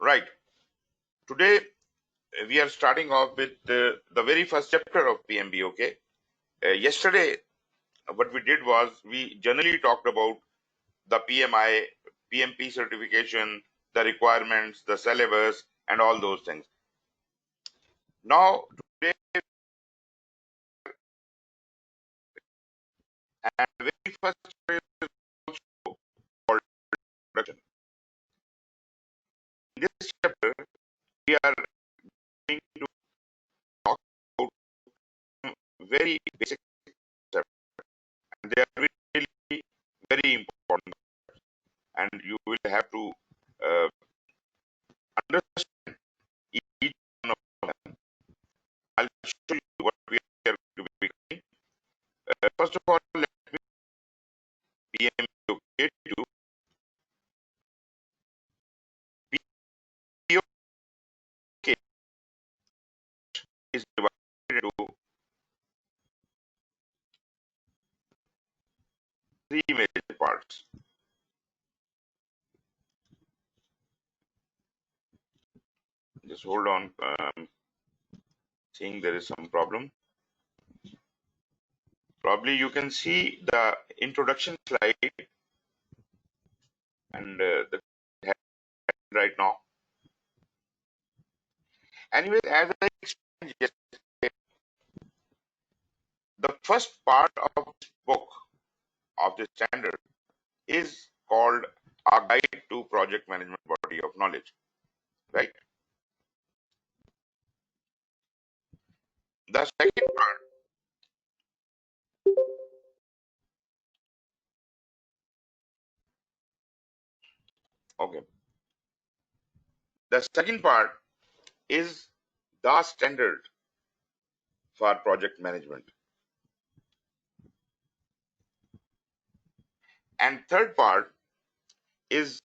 Right. Today we are starting off with the very first chapter of PMBOK. Yesterday, what we did was we generally talked about the PMI, PMP certification, the requirements, the syllabus, and all those things. Now, today, and the very first chapter is also called introduction. In this chapter, we are going to talk about some very basic concepts, and they are really very important, and you will have to uh, understand each one of them. I'll show you what we are going to be covering. First of all, let me PMBOK to PMBOK is divided into three major parts. Just hold on. Seeing there is some problem. Probably you can see the introduction slide and the head right now. Anyways, as I explained yesterday, the first part of this book of the standard is called a guide to project management body of knowledge, right? The second part, okay, the second part is the standard for project management, and third part is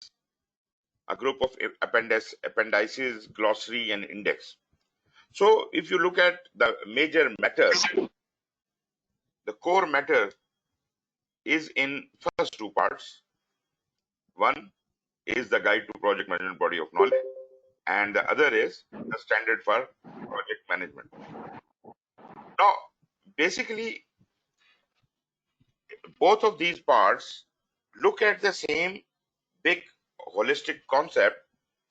a group of appendices, glossary, and index. So, if you look at the major matter, the core matter is in first two parts. One is the guide to project management body of knowledge, and the other is the standard for project management. Now, basically, both of these parts look at the same big holistic concept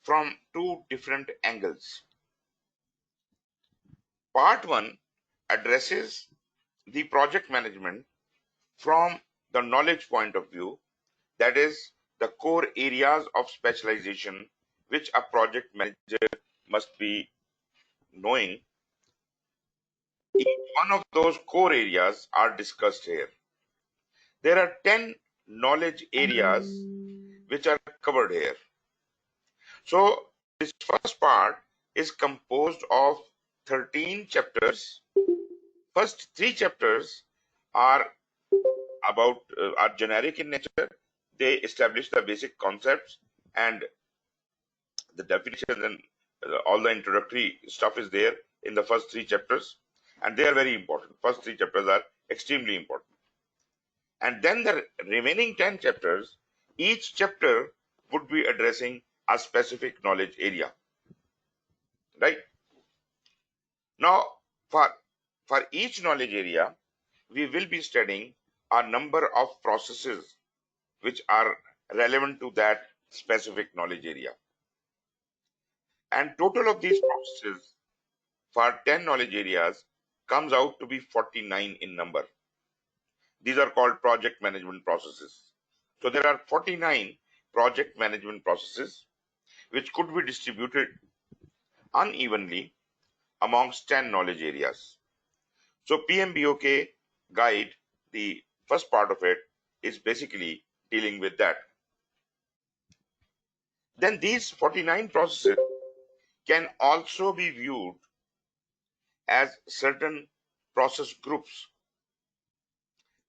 from two different angles. Part 1 addresses the project management from the knowledge point of view, that is, the core areas of specialization which a project manager must be knowing. Each one of those core areas are discussed here. There are 10 knowledge areas which are covered here. So, this first part is composed of 13 chapters. First three chapters are are generic in nature. They establish the basic concepts and the definitions, and all the introductory stuff is there in the first three chapters, and they are very important. First three chapters are extremely important. And then the remaining 10 chapters, each chapter would be addressing a specific knowledge area. Right? Now, for each knowledge area, we will be studying a number of processes which are relevant to that specific knowledge area. And total of these processes for 10 knowledge areas comes out to be 49 in number. These are called project management processes. So there are 49 project management processes which could be distributed unevenly amongst 10 knowledge areas. So PMBOK guide, the first part of it, is basically dealing with that. Then these 49 processes can also be viewed as certain process groups.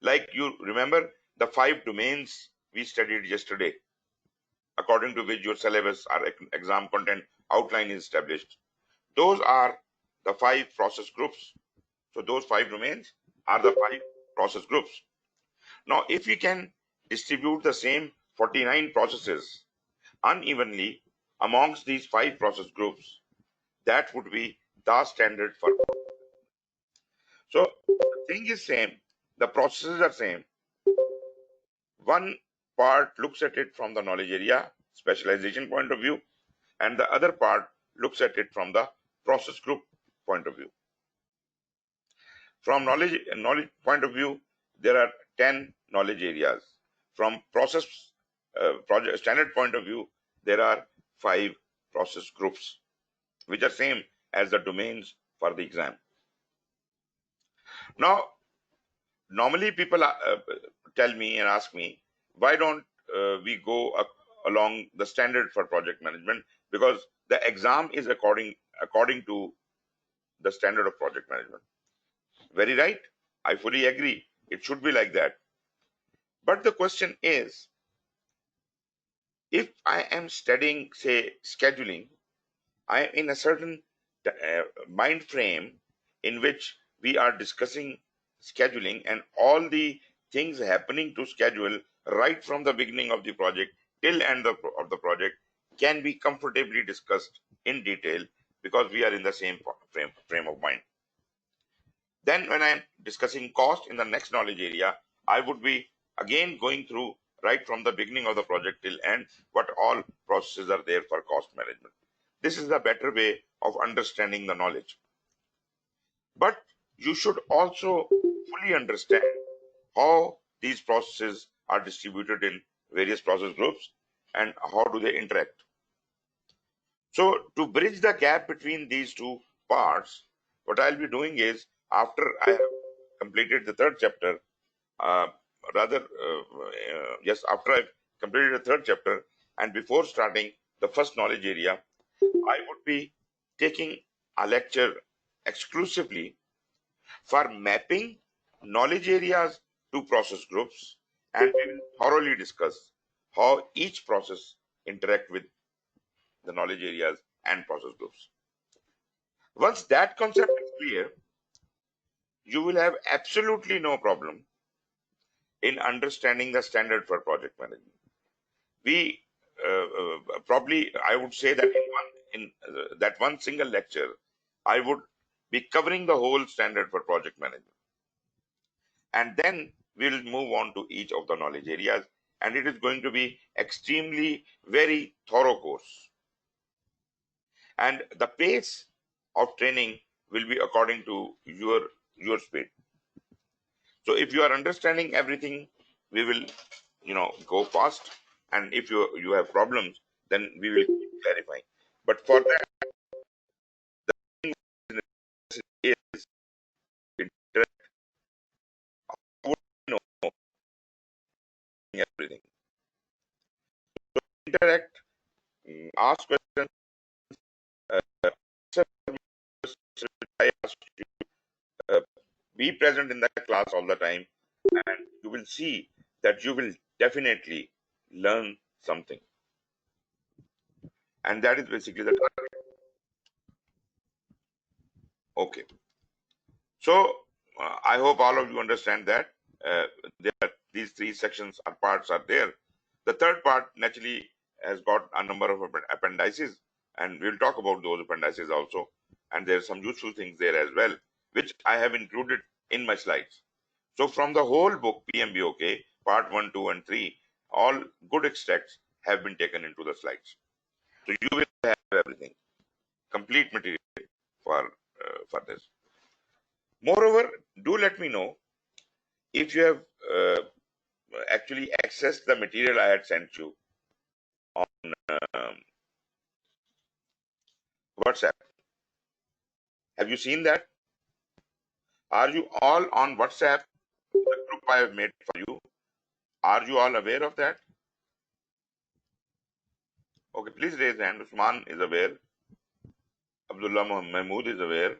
Like you remember the 5 domains we studied yesterday, according to which your syllabus or exam content outline is established. Those are the 5 process groups. So those 5 domains are the 5 process groups. Now, if we can distribute the same 49 processes unevenly amongst these 5 process groups, that would be the standard for. So the thing is same, the processes are same. One part looks at it from the knowledge area specialization point of view, and the other part looks at it from the process group point of view. From knowledge point of view, there are 10 knowledge areas. From process project standard point of view, there are 5 process groups, which are same as the domains for the exam. Now, normally people tell me and ask me, why don't we go along the standard for project management? Because the exam is according to the standard of project management. Very right. I fully agree. It should be like that. But the question is, if I am studying, say, scheduling, I am in a certain mind frame in which we are discussing scheduling and all the things happening to schedule right from the beginning of the project till end of the project can be comfortably discussed in detail because we are in the same frame of mind. Then when I am discussing cost in the next knowledge area, I would be again going through right from the beginning of the project till end what all processes are there for cost management. This is the better way of understanding the knowledge. But you should also fully understand how these processes are distributed in various process groups and how do they interact. So to bridge the gap between these two parts, what I'll be doing is, after I have completed the third chapter, uh, yes, after I've completed the third chapter and before starting the first knowledge area, I would be taking a lecture exclusively for mapping knowledge areas to process groups, and we will thoroughly discuss how each process interact with the knowledge areas and process groups. Once that concept is clear, you will have absolutely no problem in understanding the standard for project management. We probably, I would say that in that one single lecture, I would be covering the whole standard for project management. And then we'll move on to each of the knowledge areas, and it is going to be extremely very thorough course. And the pace of training will be according to your speed. So if you are understanding everything, we will go fast, and if you have problems, then we will keep clarifying. But for that is interact, how would you know everything? Interact, ask questions, answer questions I ask you, uh, be present in the class all the time, and you will see that you will definitely learn something. And that is basically the target. Okay. So I hope all of you understand that these 3 sections or parts are there. The third part naturally has got a number of appendices, and we'll talk about those appendices also. And there are some useful things there as well, which I have included in my slides. So from the whole book, PMBOK, part 1, 2, and 3, all good extracts have been taken into the slides. So you will have everything, complete material for this. Moreover, do let me know if you have actually accessed the material I had sent you on WhatsApp. Have you seen that? Are you all on WhatsApp, the group I have made for you? Are you all aware of that? Okay, please raise hand. Usman is aware. Abdullah Mahmood is aware.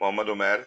Mohammad Umair.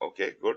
Okay, good.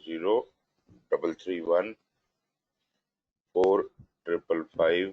0331 4555।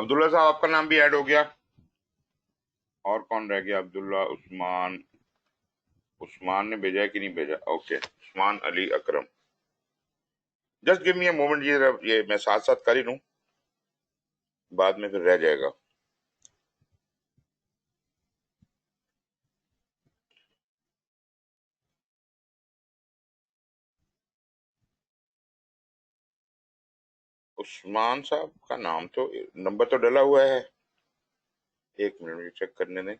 عبداللہ صاحب آپ کا نام بھی add ہو گیا. اور کون رہ گیا؟ عبداللہ، عثمان نے بھیجا ہے کہ نہیں بھیجا؟ Okay, Usman Ali Akram. Just give me a moment, یہ میں ساتھ ساتھ کر ہی لوں، بعد میں پھر رہ جائے گا. عثمان صاحب کا نام تو، نمبر تو ڈلا ہوا ہے. ایک منٹ مجھے چیک کرنے دیں.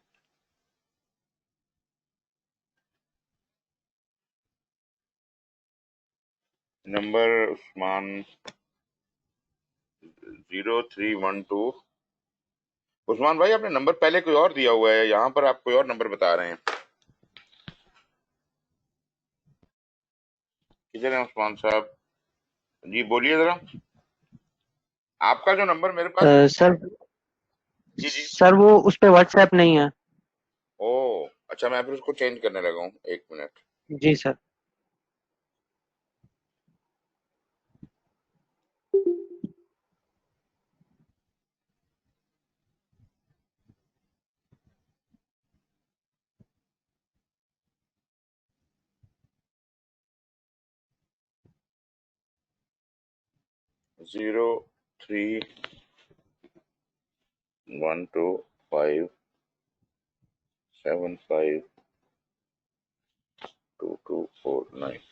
نمبر عثمان 0312. عثمان بھائی آپ نے نمبر پہلے کوئی اور دیا ہوا ہے، یہاں پر آپ کوئی اور نمبر بتا رہے ہیں. کدھر ہیں عثمان صاحب؟ جی بولیے ذرا. آپ کا جو نمبر میرے پاس سر جی جی. سر وہ اس پہ واٹس ایپ نہیں ہے. او اچھا، میں پھر اس کو چینج کرنے لگا ہوں. ایک منٹ. جی سر. زیرو 31257522249.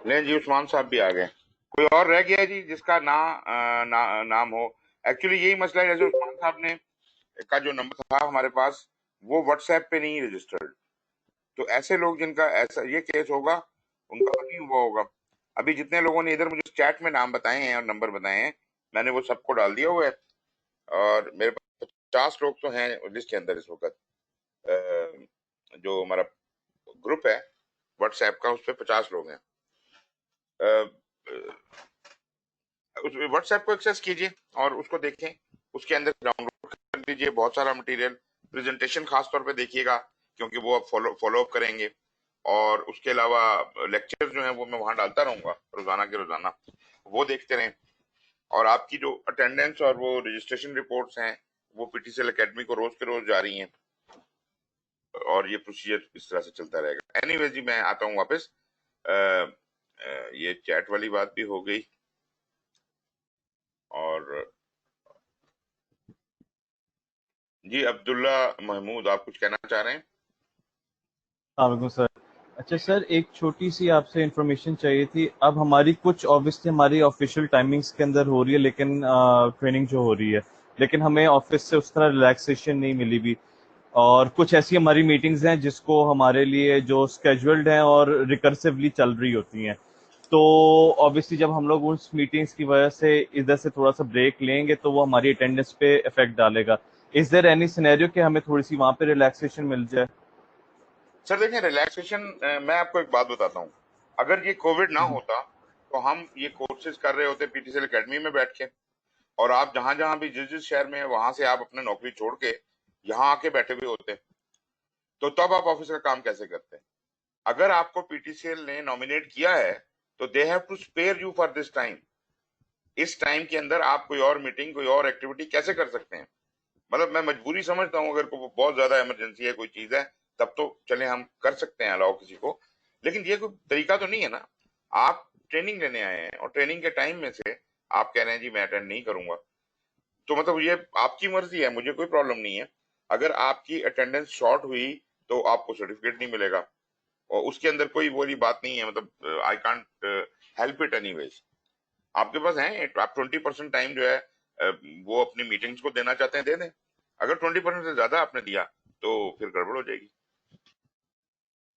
نہیں جی، عثمان صاحب بھی آ گئے. کوئی اور رہ گیا ہے جی جس کا نام ہو؟ ایکچولی یہی مسئلہ ہے، جیسے عثمان صاحب نے کا جو نمبر تھا ہمارے پاس وہ واٹس ایپ پہ نہیں رجسٹرڈ. تو ایسے لوگ جن کا ایسا یہ کیس ہوگا ان کا نہیں ہوا ہوگا. ابھی جتنے لوگوں نے ادھر مجھے چیٹ میں نام بتائے ہیں اور نمبر بتائے ہیں، میں نے وہ سب کو ڈال دیا ہوا ہے. اور میرے پاس 50 لوگ تو ہیں لسٹ کے اندر اس وقت. جو ہمارا گروپ ہے واٹس ایپ کا، اس پہ 50 لوگ ہیں. واٹس ایپ کو ایکسس کیجیے اور اس کو دیکھیں، اس کے اندر ڈاؤن لوڈ کر لیجیے بہت سارا مٹیریل. پریزنٹیشن خاص طور پہ دیکھیے گا کیونکہ وہ آپ فالو اپ کریں گے. اور اس کے علاوہ لیکچر جو ہیں وہ میں وہاں ڈالتا رہوں گا روزانہ کے روزانہ، وہ دیکھتے رہیں. اور آپ کی جو اٹینڈنس اور وہ رجسٹریشن رپورٹس ہیں وہ P T C L academy کو روز کے روز جاری ہیں، اور یہ پروسیجر اس طرح سے چلتا رہے گا. اینی ویز جی میں آتا ہوں واپس. یہ چیٹ والی بات بھی ہو گئی. اور جی عبداللہ محمود آپ کچھ کہنا چاہ رہے ہیں؟ السلام علیکم سر. اچھا سر، ایک چھوٹی سی آپ سے انفارمیشن چاہیے تھی. اب ہماری کچھ آبویسلی ہماری آفیشیل ٹائمنگز کے اندر ہو رہی ہے، لیکن ٹریننگ جو ہو رہی ہے، لیکن ہمیں آفس سے اس طرح ریلیکسیشن نہیں ملی بھی. اور کچھ ایسی ہماری میٹنگز ہیں جس کو ہمارے لیے جو اسکیجولڈ ہیں اور ریکرسیولی چل رہی ہوتی ہیں. تو آبویسلی جب ہم لوگ اس میٹنگز کی وجہ سے ادھر سے تھوڑا سا بریک لیں گے تو وہ ہماری اٹینڈنس پہ افیکٹ ڈالے گا. از دیر اینی سینیریو کہ ہمیں تھوڑی سی وہاں پہ ریلیکسیشن مل جائے؟ سر دیکھیں ریلیکسیشن، میں آپ کو ایک بات بتاتا ہوں. اگر یہ کووڈ نہ ہوتا تو ہم یہ کورسز کر رہے ہوتے P T C L academy میں بیٹھ کے، اور آپ جہاں جہاں بھی جس شہر میں ہیں وہاں سے آپ اپنے نوکری چھوڑ کے یہاں آ کے بیٹھے ہوئے ہوتے. تو تب آپ آفس کا کام کیسے کرتے ہیں؟ اگر آپ کو پی ٹی سی ایل نے نامینیٹ کیا ہے تو they have to spare you for this time. اس ٹائم کے اندر آپ کوئی اور میٹنگ، کوئی اور ایکٹیویٹی کیسے کر سکتے ہیں؟ مطلب میں مجبوری سمجھتا ہوں، اگر بہت زیادہ ایمرجنسی ہے کوئی چیز ہے تب تو چلیں ہم کر سکتے ہیں الاؤ کسی کو، لیکن یہ کوئی طریقہ تو نہیں ہے نا. آپ ٹریننگ لینے آئے ہیں اور ٹریننگ کے ٹائم میں سے آپ کہہ رہے ہیں جی میں اٹینڈ نہیں کروں گا. تو مطلب یہ آپ کی مرضی ہے، مجھے کوئی پرابلم نہیں ہے. اگر آپ کی اٹینڈنس شارٹ ہوئی تو آپ کو سرٹیفکیٹ نہیں ملے گا، اور اس کے اندر کوئی وہی بات نہیں ہے. مطلب I can't help it any ویز. آپ کے پاس ہیں، آپ 20% ٹائم جو ہے وہ اپنی میٹنگز کو دینا چاہتے ہیں دے دیں. اگر 20% سے زیادہ آپ نے دیا تو پھر گڑبڑ ہو جائے گی.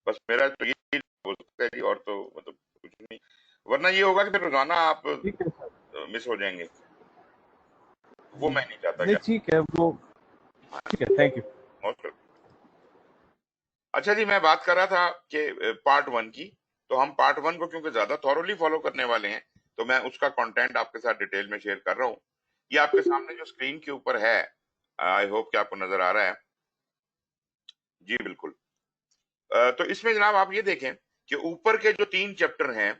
بس میرا تو یہ ہو سکتا ہے جی، اور تو مطلب کچھ نہیں. ورنہ یہ ہوگا کہ پھر روزانہ آپ ٹھیک ہے سر. مس ہو جائیں گے، وہ میں نہیں چاہتا. نہیں ٹھیک ہے، وہ ٹھیک ہے. Thank you. اچھا جی، میں بات کر رہا تھا کہ پارٹ 1 کی، تو ہم پارٹ 1 کو کیونکہ زیادہ تھورولی فالو کرنے والے ہیں تو میں اس کا کنٹینٹ آپ کے ساتھ ڈیٹیل میں شیئر کر رہا ہوں. یہ آپ کے سامنے جو اسکرین کے اوپر ہے، آئی ہوپ کہ آپ کو نظر آ رہا ہے. جی بالکل. تو اس میں جناب آپ یہ دیکھیں کہ اوپر کے جو 3 چیپٹر ہیں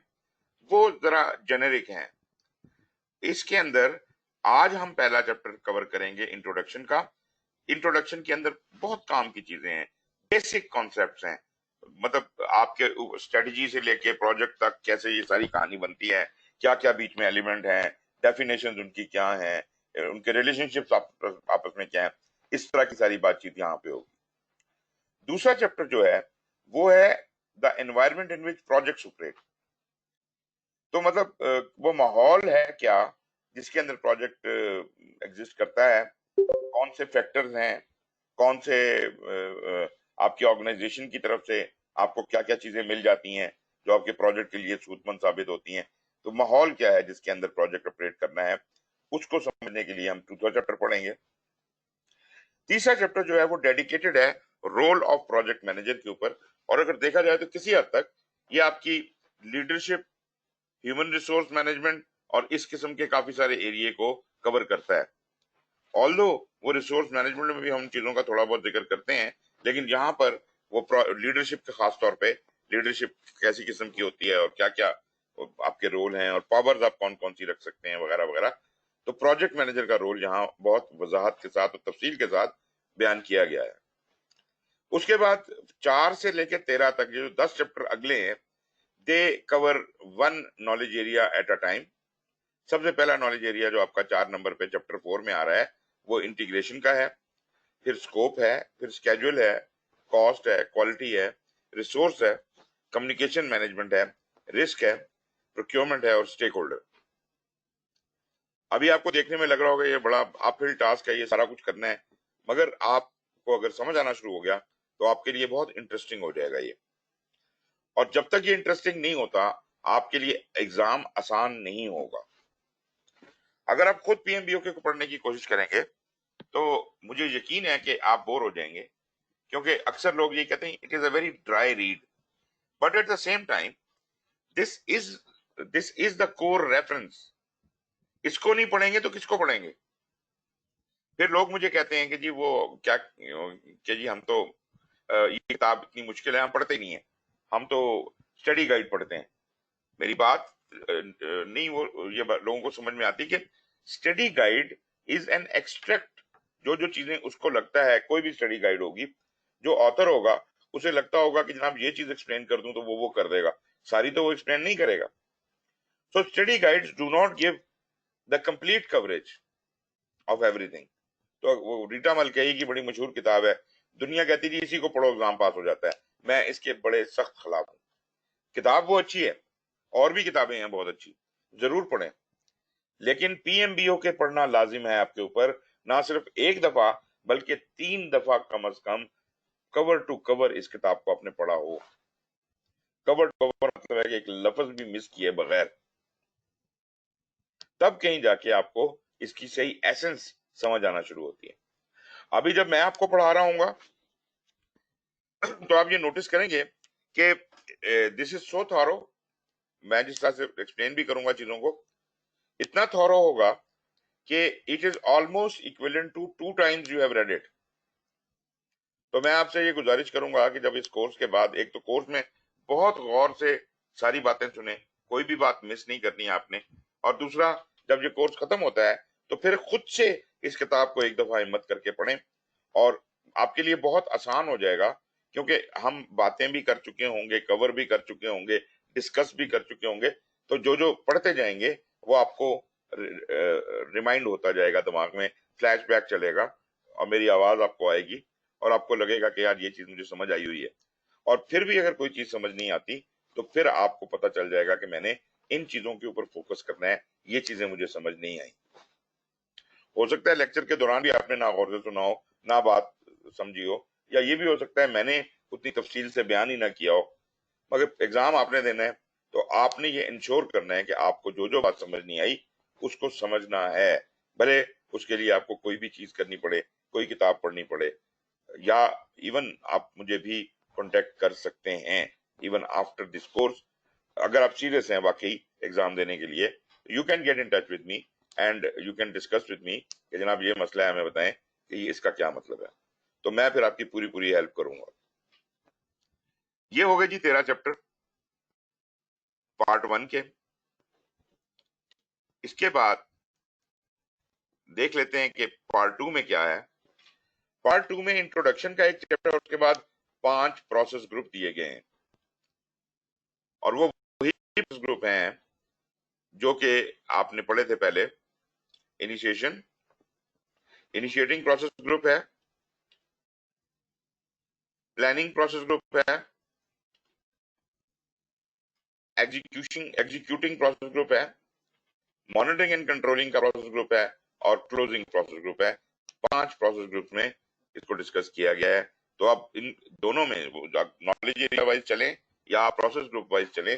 وہ ذرا جنرک ہیں. اس کے اندر آج ہم پہلا چیپٹر کور کریں گے انٹروڈکشن کا. انٹروڈکشن کے اندر بہت کام کی چیزیں ہیں، بیسک کانسیپٹس ہیں، مطلب آپ کے اسٹریٹجی سے لے کے پروجیکٹ تک کیسے یہ ساری کہانی بنتی ہے، کیا کیا بیچ میں ایلیمنٹ ہیں، ڈیفینیشن ان کی کیا ہیں، ان کے ریلیشن شپس آپس میں کیا ہیں، اس طرح کی ساری بات چیت یہاں پہ ہوگی. دوسرا چیپٹر جو ہے وہ ہے the environment in which projects operate. تو مطلب وہ ماحول ہے کیا جس کے اندر پروجیکٹ ایگزسٹ کرتا ہے، کون سے فیکٹرز ہیں، کون سے آپ کی آرگنائزیشن کی طرف سے آپ کو کیا کیا چیزیں مل جاتی ہیں جو آپ کے پروجیکٹ کے لیے سود مند ثابت ہوتی ہیں. تو ماحول کیا ہے جس کے اندر پروجیکٹ آپریٹ کرنا ہے، اس کو سمجھنے کے لیے ہم دوسرا چیپٹر پڑھیں گے. تیسرا چیپٹر جو ہے وہ ڈیڈیکیٹڈ ہے رول آف پروجیکٹ مینیجر کے اوپر، اور اگر دیکھا جائے تو کسی حد تک یہ آپ کی لیڈرشپ، ہیومن ریسورس مینجمنٹ اور اس قسم کے کافی سارے ایریے کو کور کرتا ہے. آلدو وہ ریسورس مینجمنٹ میں بھی ہم چیزوں کا تھوڑا بہت ذکر کرتے ہیں، لیکن یہاں پر وہ لیڈرشپ کے خاص طور پہ لیڈرشپ کیسی قسم کی ہوتی ہے اور کیا کیا آپ کے رول ہیں اور پاورز آپ کون کون سی رکھ سکتے ہیں وغیرہ وغیرہ. تو پروجیکٹ مینیجر کا رول یہاں بہت وضاحت کے ساتھ اور تفصیل کے ساتھ بیان کیا گیا ہے. اس کے بعد 4 سے لے کے 13 تک جو 10 چیپٹر اگلے ہیں، they cover 1 knowledge area at a time. سب سے پہلا نالج ایریا جو آپ کا 4 نمبر پہ چیپٹر 4 میں آ رہا ہے وہ انٹیگریشن کا ہے، پھر اسکوپ ہے، پھر اسکیجول ہے، کاسٹ ہے، کوالٹی ہے، ریسورس ہے، کمیونیکیشن مینجمنٹ ہے، رسک ہے، پروکیورمنٹ ہے اور اسٹیک ہولڈر. ابھی آپ کو دیکھنے میں لگ رہا ہوگا یہ بڑا اپ ہل ٹاسک ہے، یہ سارا کچھ کرنا ہے، مگر آپ کو اگر سمجھ آنا شروع ہو گیا تو آپ کے لیے بہت انٹرسٹنگ ہو جائے گا یہ. اور جب تک یہ انٹرسٹنگ نہیں ہوتا آپ کے لیے ایگزام آسان نہیں ہوگا. اگر آپ خود پی ایم بی او کے کو پڑھنے کی کوشش کریں گے تو مجھے یقین ہے کہ آپ بور ہو جائیں گے، کیونکہ اکثر لوگ یہ کہتے ہیں it is a very dry read, but at the same time this is the core reference. اس کو نہیں پڑھیں گے تو کس کو پڑھیں گے؟ پھر لوگ مجھے کہتے ہیں کہ جی وہ کیا کہ جی ہم تو یہ کتاب اتنی مشکل ہے، ہم پڑھتے نہیں ہیں، ہم تو اسٹڈی گائیڈ پڑھتے ہیں. میری بات نہیں وہ یہ لوگوں کو سمجھ میں آتی کہ study guide is an extract. جو جو چیزیں اس کو لگتا ہے، کوئی بھی اسٹڈی گائیڈ ہوگی، جو آتھر ہوگا اسے لگتا ہوگا کہ جناب یہ چیز ایکسپلین کر دوں تو وہ کر دے گا، ساری تو وہ ایکسپلین نہیں کرے گا. So study guides do not give the complete coverage of everything. تو وہ ریٹا ملکئی کی بڑی مشہور کتاب ہے، دنیا کہتی تھی اسی کو پڑھو ایگزام پاس ہو جاتا ہے. میں اس کے بڑے سخت خلاف ہوں. کتاب وہ اچھی ہے، اور بھی کتابیں ہیں بہت اچھی، ضرور پڑھیں، لیکن پی ایم بی او کے پڑھنا لازم ہے آپ کے اوپر، نہ صرف ایک دفعہ بلکہ 3 دفعہ کم از کم کور ٹو کور اس کتاب کو آپ نے پڑھا ہو. کور ٹو کور مطلب ہے کہ ایک لفظ بھی مس کیے بغیر، تب کہیں جا کے آپ کو اس کی صحیح ایسنس سمجھ آنا شروع ہوتی ہے. ابھی جب میں آپ کو پڑھا رہا ہوں گا تو آپ یہ نوٹس کریں گے کہ دس از سو تھارو. میں جس طرح سے ایکسپلین بھی کروں گا چیزوں کو، اتنا تھورو ہوگا کہ it is almost equivalent to 2 times you have read it. تو میں آپ سے یہ گزارش کروں گا کہ جب اس کورس کے بعد، ایک تو کورس میں بہت غور سے ساری باتیں سنیں، کوئی بھی بات مس نہیں کرنی ہے آپ نے، اور دوسرا جب یہ کورس ختم ہوتا ہے تو پھر خود سے اس کتاب کو ایک دفعہ ہمت کر کے پڑھیں، اور آپ کے لیے بہت آسان ہو جائے گا، کیونکہ ہم باتیں بھی کر چکے ہوں گے، کور بھی کر چکے ہوں گے، ڈسکس بھی کر چکے ہوں گے. تو جو جو پڑھتے جائیں گے وہ آپ کو ریمائنڈ ہوتا جائے گا، دماغ میں فلیش بیک چلے گا اور میری آواز آپ کو آئے گی اور آپ کو لگے گا کہ یار یہ چیز مجھے سمجھ آئی ہوئی ہے. اور پھر بھی اگر کوئی چیز سمجھ نہیں آتی تو پھر آپ کو پتہ چل جائے گا کہ میں نے ان چیزوں کے اوپر فوکس کرنا ہے، یہ چیزیں مجھے سمجھ نہیں آئی. ہو سکتا ہے لیکچر کے دوران بھی آپ نے نہ غور سے سنا ہو، نہ بات سمجھی ہو، یا یہ بھی ہو سکتا ہے میں نے اتنی تفصیل سے بیان ہی نہ کیا ہو، مگر ایگزام آپ نے دینا ہے تو آپ نے یہ انشور کرنا ہے کہ آپ کو جو جو بات سمجھ نہیں آئی اس کو سمجھنا ہے، بھلے اس کے لیے آپ کو کوئی بھی چیز کرنی پڑے، کوئی کتاب پڑھنی پڑے، یا ایون آپ مجھے بھی کانٹیکٹ کر سکتے ہیں ایون آفٹر دس کورس. اگر آپ سیریس ہیں واقعی ایگزام دینے کے لیے, you can get in touch with me and you can discuss with me کہ جناب یہ مسئلہ ہے, ہمیں بتائیں کہ اس کا کیا مطلب ہے, تو میں پھر آپ کی پوری ہیلپ کروں گا. یہ ہو گئے جی 13 چیپٹر پارٹ 1 کے. اس کے بعد دیکھ لیتے ہیں کہ پارٹ 2 میں کیا ہے. پارٹ 2 میں انٹروڈکشن کا ایک چیپٹر, اس کے بعد 5 پروسیس گروپ دیے گئے ہیں, اور وہ وہی گروپ ہیں جو کہ آپ نے پڑھے تھے پہلے. انیشیٹنگ پروسیس گروپ ہے, پلاننگ پروسیس گروپ ہے, ایگزیکیوٹنگ پروسیس گروپ ہے, مانیٹرنگ اینڈ کنٹرولنگ کا پروسیس گروپ ہے, اور کلوزنگ پروسیس گروپ ہے. 5 پروسیس گروپ میں اس کو ڈسکس کیا گیا ہے. تو اب ان دونوں میں نالج ایریا وائز چلیں یا پروسیس گروپ وائز چلیں,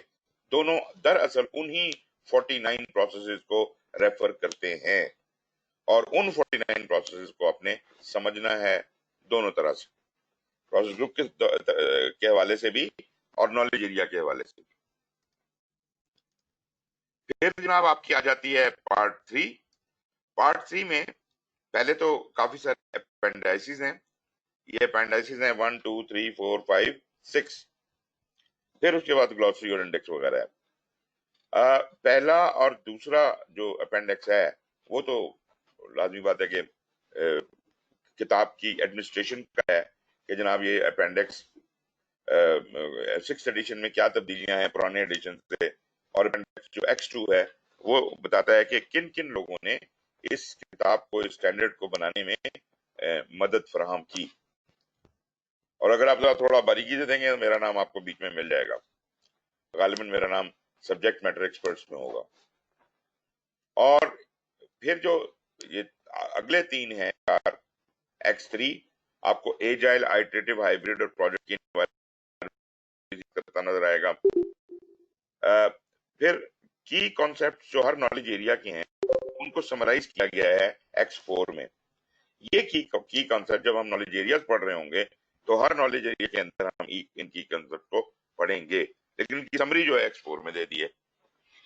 دونوں دراصل انہی 49 پروسیسز کو ریفر کرتے ہیں, اور ان 49 پروسیسز کو آپ نے سمجھنا ہے دونوں طرح سے, پروسیس گروپ کے حوالے سے بھی اور نالج ایریا کے حوالے سے بھی. پھر جناب آپ کی آ جاتی ہے پارٹ 3. پارٹ 3 میں پہلے تو کافی سارے اپینڈائسز ہیں. یہ اپینڈائسز ہیں 1 2 3 4 5 6. پھر اس کے بعد گلوسری اور انڈیکس وغیرہ ہے. پہلا اور دوسرا جو اپینڈکس ہے وہ تو لازمی بات ہے کہ کتاب کی ایڈمنسٹریشن کا ہے کہ جناب یہ اپینڈکس 6th ایڈیشن میں کیا تبدیلیاں ہیں پرانے ایڈیشن سے, اور اپینڈکس جو X2 ہے وہ بتاتا ہے کہ کن کن لوگوں نے اس کتاب کو, اس اسٹینڈرڈ کو بنانے میں مدد فراہم کی. اور اگر آپ تھوڑا باریکی سے دیں گے تو میرا نام آپ کو بیچ میں مل جائے گا, غالباً میرا نام سبجیکٹ میٹر ایکسپرٹس میں ہوگا. اور پھر جو یہ اگلے 3 ہیں X3 آپ کو ایجائل, آئٹریٹو, ہائیبریڈ اور پروجیکٹ کی نظر آئے گا. پھر کی کانسیپٹ جو ہر نالج ایریا کے ہیں ان کو سمرائز کیا گیا ہے X4 میں. یہ کی کانسیپٹ جب ہم نالج ایریاز پڑھ رہے ہوں گے تو ہر نالج ایریا کے اندر ہم ان کی کانسیپٹ کو پڑھیں گے, لیکن ان کی سمری جو ہے X4 میں دے دی ہے.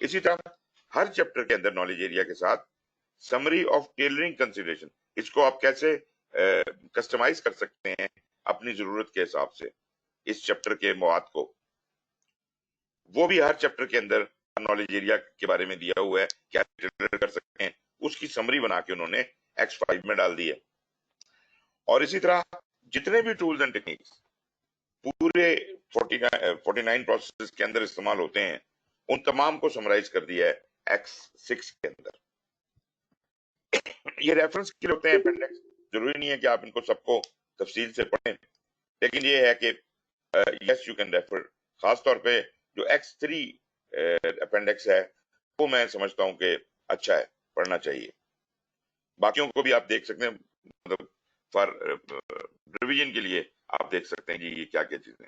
اسی طرح ہر چیپٹر کے اندر نالج ایریا کے ساتھ سمری آف ٹیلرنگ کنسیڈریشن, اس کو آپ کیسے کسٹمائز کر سکتے ہیں اپنی ضرورت کے حساب سے اس چیپٹر کے مواد کو, وہ بھی ہر چیپٹر کے اندر نالج ایریا کے بارے میں دیا ہوا ہے, کیا کر سکتے ہیں اس کی سمری بنا کے انہوں نے X5 میں ڈال دی ہے. اور اسی طرح جتنے بھی ٹولز اینڈ ٹیکنیکس پورے 49 پروسیس کے اندر استعمال ہوتے ہیں ان تمام کو سمرائز کر دیا ہے X6 کے اندر. یہ ریفرنس کے لیے ہوتے ہیں اپینڈکس, ضروری نہیں ہے کہ آپ ان کو سب کو تفصیل سے پڑھیں, لیکن یہ ہے کہ یس یو کین ریفر. خاص طور پہ جو X3 اپینڈکس ہے وہ میں سمجھتا ہوں کہ اچھا ہے, پڑھنا چاہیے. باقیوں کو بھی آپ دیکھ سکتے ہیں, مطلب فار ریویژن کے لیے آپ دیکھ سکتے ہیں جی یہ کیا کیا چیزیں.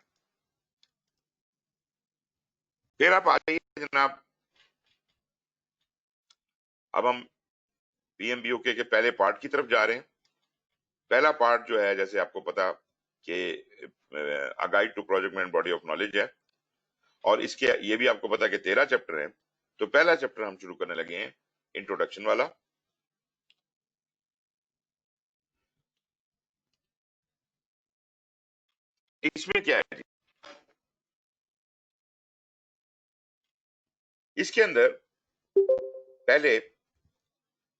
پھر آپ آ جائیے جناب, اب ہم PMBOK کے پہلے پارٹ کی طرف جا رہے ہیں. پہلا پارٹ جو ہے جیسے آپ کو پتا کہ guide to project management body of knowledge ہے, اور اس کے یہ بھی آپ کو پتا کہ 13 چیپٹر ہیں. تو پہلا چیپٹر ہم شروع کرنے لگے ہیں انٹروڈکشن والا. اس میں کیا ہے جی, اس کے اندر پہلے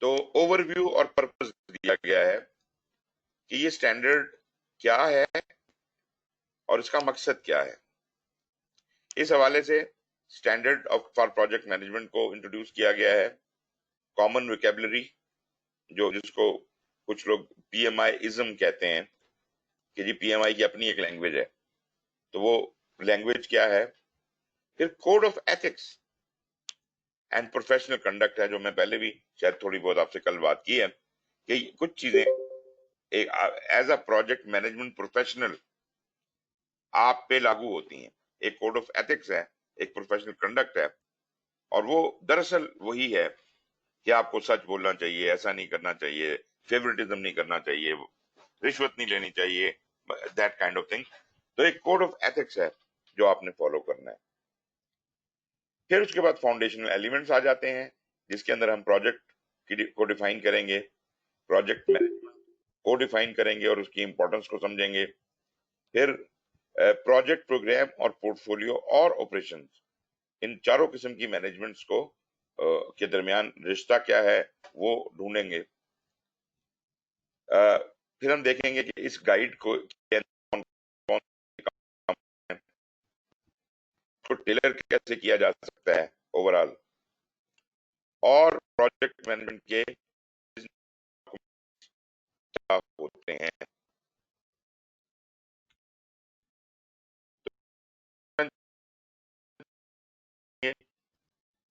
تو اوور ویو اور پرپز دیا گیا ہے کہ یہ اسٹینڈرڈ کیا ہے اور اس کا مقصد کیا ہے. اس حوالے سے اسٹینڈرڈ فار پروجیکٹ مینجمنٹ کو انٹروڈیوس کیا گیا ہے. کامن ویکیبلری جس کو کچھ لوگ PMI ازم کہتے ہیں کہ جی PMI کی اپنی ایک لینگویج ہے, تو وہ لینگویج کیا ہے. پھر code of ethics and professional conduct ہے, جو میں پہلے بھی شاید تھوڑی بہت آپ سے کل بات کی ہے کہ کچھ چیزیں as a project management professional آپ پہ لاگو ہوتی ہیں. ایک کوڈ آف ایتھکس ہے, ایک پروفیشنل کنڈکٹ ہے, اور وہ دراصل وہی ہے کہ آپ کو سچ بولنا چاہیے, ایسا نہیں کرنا چاہیے, فیوریٹزم نہیں کرنا چاہیے, رشوت نہیں لینی چاہیے, دیٹ کائنڈ آف تھنگ. تو ایک کوڈ آف ایتھکس ہے جو آپ نے فالو کرنا ہے. پھر اس کے بعد فاؤنڈیشنل ایلیمنٹس آ جاتے ہیں جس کے اندر ہم پروجیکٹ کو ڈیفائن کریں گے، پروجیکٹ مینجمنٹ کو ڈیفائن کریں گے اور اس کی امپورٹنس کو سمجھیں گے. پھر پروجیکٹ پروگرام اور پورٹ فولیو اور آپریشنز، ان چاروں قسم کی مینجمنٹس کو کے درمیان رشتہ کیا ہے وہ ڈھونڈیں گے. پھر ہم دیکھیں گے کہ اس گائیڈ کو ٹیلر کیسے کیا جا سکتا ہے اوور آل، اور پروجیکٹ مینجمنٹ کے کیا ہوتے ہیں.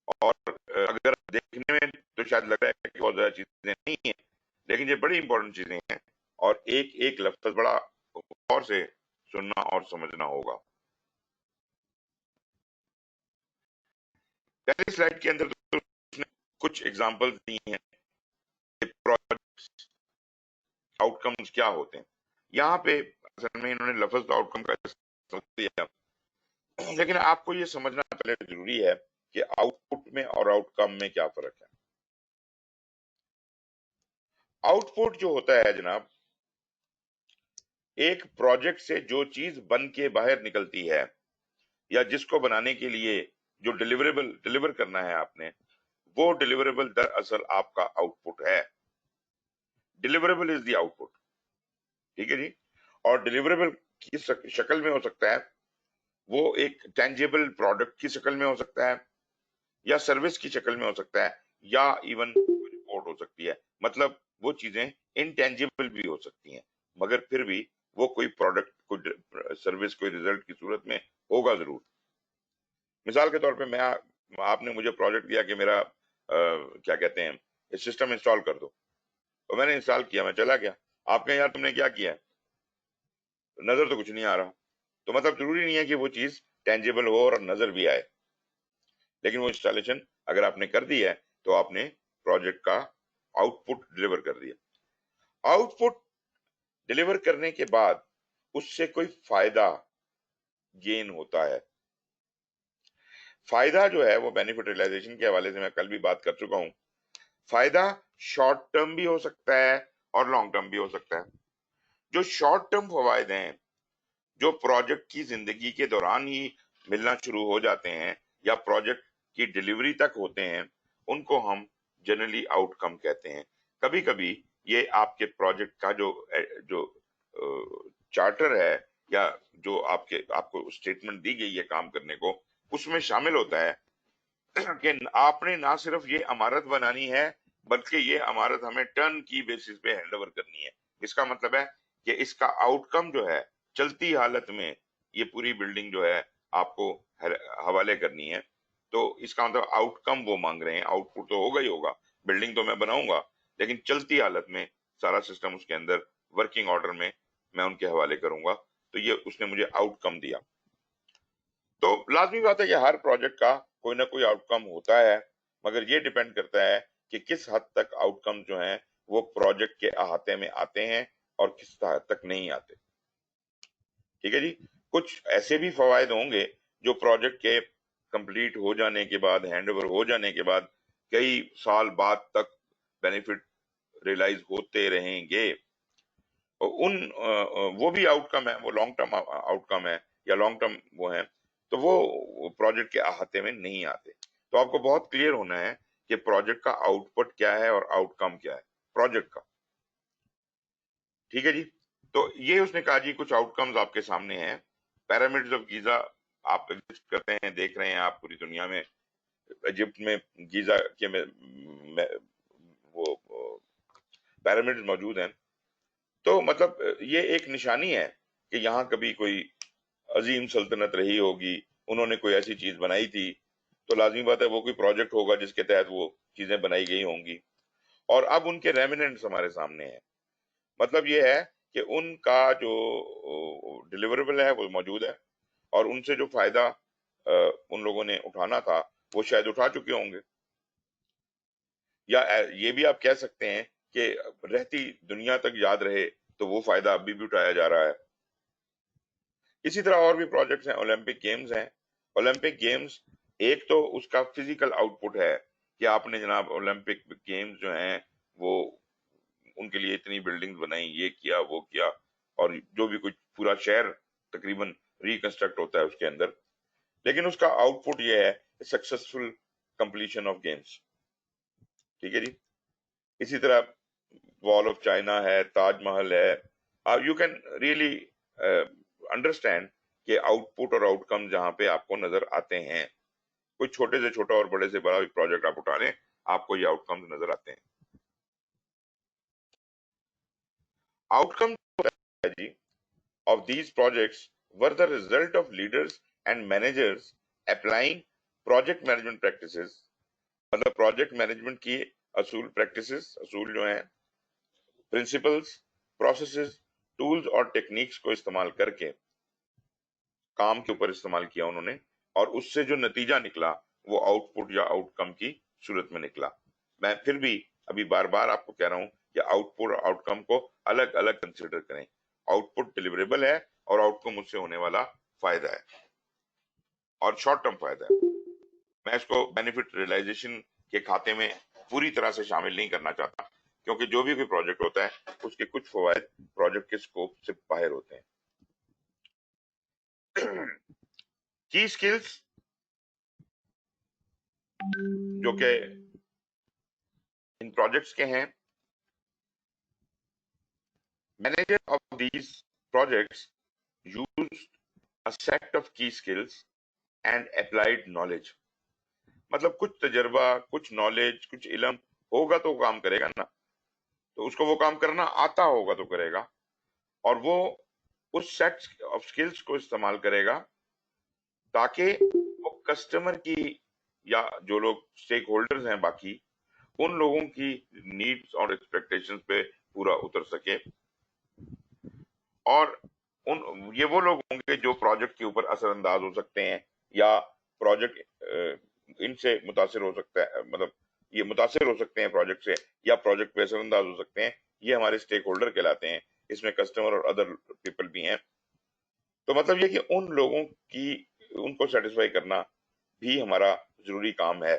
اور اگر دیکھنے میں تو شاید لگ رہا ہے کہ بہت زیادہ چیزیں نہیں ہیں، لیکن یہ بڑی امپورٹنٹ چیزیں ہیں اور ایک ایک لفظ بڑا غور سے سننا اور سمجھنا ہوگا. پہلی سلائیڈ کے اندر تو اس نے کچھ ایگزامپل دی ہیں کہ پروجیکٹس آؤٹ کمز کیا ہوتے ہیں. یہاں پہ اصل میں انہوں نے لفظ آؤٹ کم کا استعمال کیا، لیکن آپ کو یہ سمجھنا پہلے ضروری ہے کہ آؤٹ پٹ میں اور آؤٹ کم میں کیا فرق ہے. آؤٹ پٹ جو ہوتا ہے جناب، ایک پروجیکٹ سے جو چیز بن کے باہر نکلتی ہے یا جس کو بنانے کے لیے جو ڈلیور کرنا ہے آپ نے، وہ ڈلیوریبل دراصل آپ کا آؤٹ پٹ ہے. Deliverable is the out put. ٹھیک ہے جی. اور ڈلیوریبل کی شکل میں ہو سکتا ہے، وہ ایک ٹینجیبل پروڈکٹ کی شکل میں ہو سکتا ہے، یا سروس کی شکل میں ہو سکتا ہے، یا ایون رپورٹ ہو سکتی ہے. مطلب وہ چیزیں انٹینجیبل بھی ہو سکتی ہیں مگر پھر بھی وہ کوئی پروڈکٹ، کوئی سروس، کوئی ریزلٹ کی صورت میں ہوگا ضرور. مثال کے طور پہ آپ نے مجھے پروجیکٹ دیا کہ میرا کیا کہتے ہیں سسٹم انسٹال کر دو، تو میں نے انسٹال کیا، میں چلا گیا. آپ کہیں یار تم نے کیا کیا ہے، نظر تو کچھ نہیں آ رہا. تو مطلب ضروری نہیں ہے کہ وہ چیز ٹینجیبل ہو اور نظر بھی آئے، لیکن وہ انسٹالیشن اگر آپ نے کر دی ہے تو آپ نے پروجیکٹ کا آؤٹ پٹ ڈلیور کر دیا. آؤٹ پٹ ڈلیور کرنے کے بعد اس سے کوئی فائدہ گین ہوتا ہے. فائدہ جو ہے وہ بینیفٹ ریلائزیشن کے حوالے سے میں کل بھی بات کر چکا ہوں. فائدہ شارٹ ٹرم بھی ہو سکتا ہے اور لانگ ٹرم بھی ہو سکتا ہے. جو شارٹ ٹرم فوائد ہیں، جو پروجیکٹ کی زندگی کے دوران ہی ملنا شروع ہو جاتے ہیں یا پروجیکٹ کی ڈلیوری تک ہوتے ہیں، ان کو ہم جنرلی آؤٹ کم کہتے ہیں. کبھی کبھی یہ آپ کے پروجیکٹ کا جو چارٹر ہے یا جو آپ کو اسٹیٹمنٹ دی گئی ہے کام کرنے کو، اس میں شامل ہوتا ہے کہ آپ نے نہ صرف یہ عمارت بنانی ہے بلکہ یہ عمارت ہمیں ٹرن کی بیسس پہ ہینڈ اوور کرنی ہے. اس کا مطلب ہے کہ اس کا آؤٹ کم جو ہے چلتی حالت میں یہ پوری بلڈنگ جو ہے آپ کو حوالے کرنی ہے. تو اس کا مطلب آؤٹ کم وہ مانگ رہے ہیں. آؤٹ پٹ تو ہوگا ہی ہوگا، بلڈنگ تو میں بناؤں گا، لیکن چلتی حالت میں سارا سسٹم اس کے اندر ورکنگ آرڈر میں ان کے حوالے کروں گا. تو یہ اس نے مجھے آؤٹ کم دیا. تو لازمی بات ہے کہ ہر پروجیکٹ کا کوئی نہ کوئی آؤٹ کم ہوتا ہے، مگر یہ ڈیپینڈ کرتا ہے کہ کس حد تک آؤٹ کم جو ہیں وہ پروجیکٹ کے احاطے میں آتے ہیں اور کس حد تک نہیں آتے. ٹھیک ہے جی. کچھ ایسے بھی فوائد ہوں گے جو پروجیکٹ کے کمپلیٹ ہو جانے کے بعد، ہینڈ اوور ہو جانے کے بعد کئی سال بعد تک بینیفٹ ریلائز ہوتے رہیں گے. وہ بھی آؤٹ کم ہے، وہ لانگ ٹرم آؤٹ کم ہے یا لانگ ٹرم وہ ہیں، تو وہ پروجیکٹ کے احاطے میں نہیں آتے. تو آپ کو بہت کلیئر ہونا ہے کہ پروجیکٹ کا آؤٹ پٹ کیا ہے اور آؤٹ کم کیا ہے پروجیکٹ کا. ٹھیک ہے جی. تو یہ اس نے کہا جی کچھ آؤٹ کمز آپ کے سامنے ہیں. پیرامڈز آف گیزا آپ وزٹ کرتے ہیں، دیکھ رہے ہیں آپ پوری دنیا میں، ایجپٹ میں گیزا کے وہ پیرامڈز موجود ہیں. تو مطلب یہ ایک نشانی ہے کہ یہاں کبھی کوئی عظیم سلطنت رہی ہوگی، انہوں نے کوئی ایسی چیز بنائی تھی، تو لازمی بات ہے وہ کوئی پروجیکٹ ہوگا جس کے تحت وہ چیزیں بنائی گئی ہوں گی. اور اب ان کے ریمیننٹس ہمارے سامنے ہیں. مطلب یہ ہے کہ ان کا جو ڈلیوریبل ہے وہ موجود ہے، اور ان سے جو فائدہ ان لوگوں نے اٹھانا تھا وہ شاید اٹھا چکے ہوں گے. یا یہ بھی آپ کہہ سکتے ہیں کہ رہتی دنیا تک یاد رہے تو وہ فائدہ ابھی بھی اٹھایا جا رہا ہے. اسی طرح اور بھی پروجیکٹس ہیں. اولمپک گیمز ہیں. اولمپک گیمز ایک تو اس کا فزیکل آؤٹ پٹ ہے کہ آپ نے جناب اولمپک گیمز جو ہیں وہ ان کے لیے اتنی بلڈنگز بنائی, یہ کیا وہ کیا, اور جو بھی کچھ پورا شہر تقریباً ریکنسٹرکٹ ہوتا ہے اس کے اندر. لیکن اس کا آؤٹ پٹ یہ ہے سکسیسفل کمپلیشن آف گیمز. ٹھیک ہے جی. اسی طرح وال آف چائنا ہے, تاج محل ہے. یو کین ریئلی انڈرسٹینڈ کہ آؤٹ پٹ اور آؤٹ کم جہاں پہ آپ کو نظر آتے ہیں, کوئی چھوٹے سے چھوٹا اور بڑے سے بڑا پروجیکٹ آپ اٹھا لیں, آپ کو یہ آؤٹ کم نظر آتے ہیں. آؤٹ کم جی of these projects were the result of leaders and managers applying project management practices. مطلب پروجیکٹ مینجمنٹ کی اصول, پریکٹسز, اصول جو ہیں, پرنسپلز, پروسیسز, ٹولز اور ٹیکنیکس کو استعمال کر کے کام کے اوپر استعمال کیا انہوں نے, اور اس سے جو نتیجہ نکلا وہ آؤٹ پٹ یا آؤٹ کم کی صورت میں نکلا. میں پھر بھی ابھی بار بار آپ کو کہہ رہا ہوں کہ آؤٹ پٹ اور آؤٹ کم کو الگ الگ کنسیڈر کریں. آؤٹ پٹ ڈیلیوریبل ہے اور آؤٹ کم اس سے ہونے والا فائدہ ہے, اور شارٹ ٹرم فائدہ ہے. میں اس کو بینیفٹ ریلائزیشن کے کھاتے میں پوری طرح سے شامل نہیں کرنا چاہتا, کیونکہ جو بھی کوئی پروجیکٹ ہوتا ہے اس کے کچھ فوائد پروجیکٹ کے اسکوپ سے باہر ہوتے ہیں. کی اسکلز جو کہ ان پروجیکٹس کے ہیں, manager of these projects use a set of key skills and applied knowledge. مطلب کچھ تجربہ, کچھ نالج, کچھ علم ہوگا تو کام کرے گا نا, تو اس کو وہ کام کرنا آتا ہوگا تو کرے گا, اور وہ اس سیٹ آف سکلز کو استعمال کرے گا تاکہ وہ کسٹمر کی یا جو لوگ اسٹیک ہولڈرز ہیں باقی, ان لوگوں کی نیڈز اور ایکسپیکٹیشنز پہ پورا اتر سکے. اور یہ وہ لوگ ہوں گے جو پروجیکٹ کے اوپر اثر انداز ہو سکتے ہیں, یا پروجیکٹ ان سے متاثر ہو سکتا ہے, مطلب یہ متاثر ہو سکتے ہیں پروجیکٹ سے, یا پروجیکٹ پہ اثر انداز ہو سکتے ہیں. یہ ہمارے اسٹیک ہولڈر کہلاتے ہیں, اس میں کسٹمر اور ادر پیپل بھی ہیں. تو مطلب یہ کہ ان لوگوں کی, ان کو سیٹسفائی کرنا بھی ہمارا ضروری کام ہے.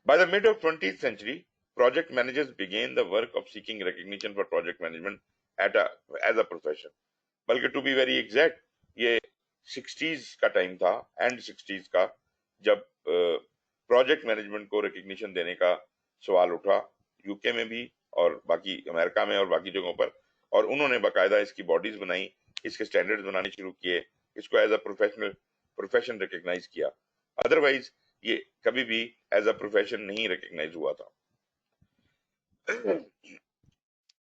By the mid of 20th century, project managers began the work of seeking recognition for project management as a profession. بلکہ ٹو بی ویری ایگزیکٹ یہ 60s کا ٹائم تھا, اینڈ 60s کا, جب پروجیکٹ مینجمنٹ کو ریکگنیشن دینے کا سوال اٹھا یو کے میں بھی اور باقی امریکہ میں اور باقی جگہوں پر, اور انہوں نے باقاعدہ اس کی باڈیز بنائی, اس کے سٹینڈرڈز بنانے شروع کیے, اس کو ایز اے پروفیشن ریکگنائز کیا. ادروائز یہ کبھی بھی ایز اے پروفیشن نہیں ریکگنائز ہوا تھا.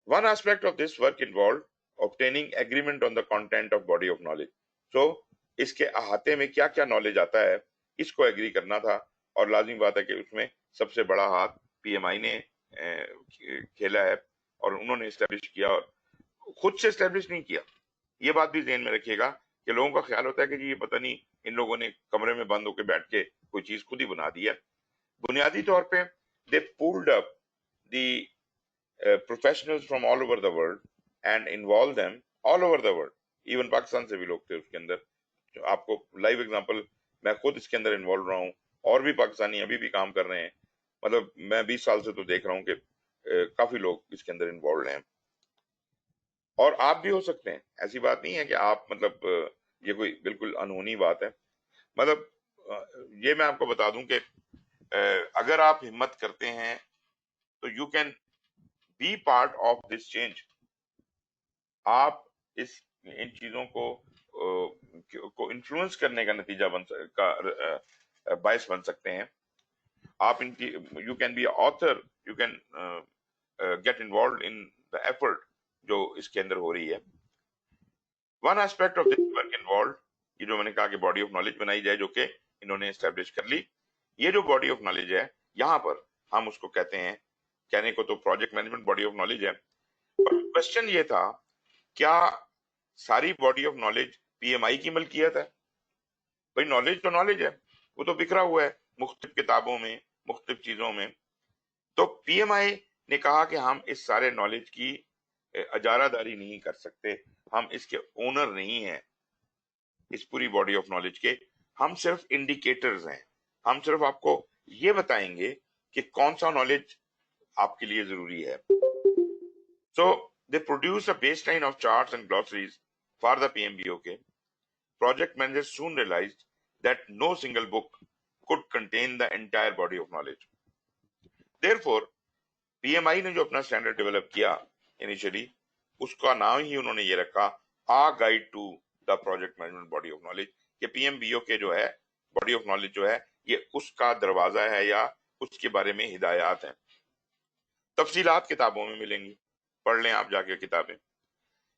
One aspect of this work involved obtaining agreement on the content of body of knowledge. So اس کے احاطے میں کیا کیا نالج آتا ہے اس کو ایگری کرنا تھا, اور لازمی بات ہے کہ اس میں سب سے بڑا ہاتھ پی ایم آئی نے کھیلا ہے, اور انہوں نے اسٹیبلش کیا, اور خود سے اسٹیبلش نہیں کیا. یہ بات بھی ذہن میں رکھیے گا کہ لوگوں کا خیال ہوتا ہے کہ جی یہ پتہ نہیں ان لوگوں نے کمرے میں بند ہو کے بیٹھ کے کوئی چیز خود ہی بنا دی ہے. بنیادی طور پہ they pulled up the professionals from all over the world and involved them all over the world. Even Pakistan سے بھی لوگ تھے اس کے اندر. آپ کو لائیو ایگزامپل, میں خود اس کے اندر انوالو رہا ہوں, اور بھی پاکستانی ابھی بھی کام کر رہے ہیں. مطلب میں 20 سال سے تو دیکھ رہا ہوں کہ کافی لوگ اس کے اندر انوالوڈ ہیں, اور آپ بھی ہو سکتے ہیں. ایسی بات نہیں ہے کہ آپ مطلب یہ کوئی بالکل انہونی بات ہے. مطلب یہ میں آپ کو بتا دوں کہ اگر آپ ہمت کرتے ہیں تو you can be part of this change. آپ ان چیزوں کو انفلوئنس کرنے کا نتیجہ باعث بن سکتے ہیں. آپ ان کی you can be author, you can get involved in the effort جو اس کے اندر ہو رہی ہے. One aspect of this work involved, یہ جو میں نے کہا کہ باڈی آف نالج بنائی جائے جو کہ انہوں نے اسٹیبلش کر لی. یہ جو باڈی آف نالج ہے یہاں پر ہم اس کو کہتے ہیں, کہنے کو تو project management body of knowledge ہے, پر کوشچن یہ تھا کیا ساری body of knowledge P M I کی ملکیت ہے؟ بھائی نالج تو نالج ہے, وہ تو بکھرا ہوا ہے مختلف کتابوں میں, مختلف چیزوں میں. تو پی ایم آئی نے کہا کہ ہم اس سارے نالج کی اجارہ داری نہیں کر سکتے، ہم اس کے اونر نہیں ہیں اس پوری باڈی آف نالج کے، ہم صرف انڈیکیٹرز ہیں، ہم صرف آپ کو یہ بتائیں گے کہ کون سا نالج آپ کے لیے ضروری ہے. So they produce a baseline of charts and glossaries for the PMBOK. Project managers soon realized that no single book could contain the entire body of knowledge. Therefore, PMI نے جو اپنا اسٹینڈرڈ ڈیولپ کیا initially, اس کا نام ہی انہوں نے یہ رکھا a guide to the project management body of knowledge, کہ پی ایم بی او کے جو ہے باڈی آف نالج جو ہے یہ اس کا دروازہ ہے یا اس کے بارے میں ہدایات ہیں. تفصیلات کتابوں میں ملیں گی، پڑھ لیں آپ جا کے کتابیں.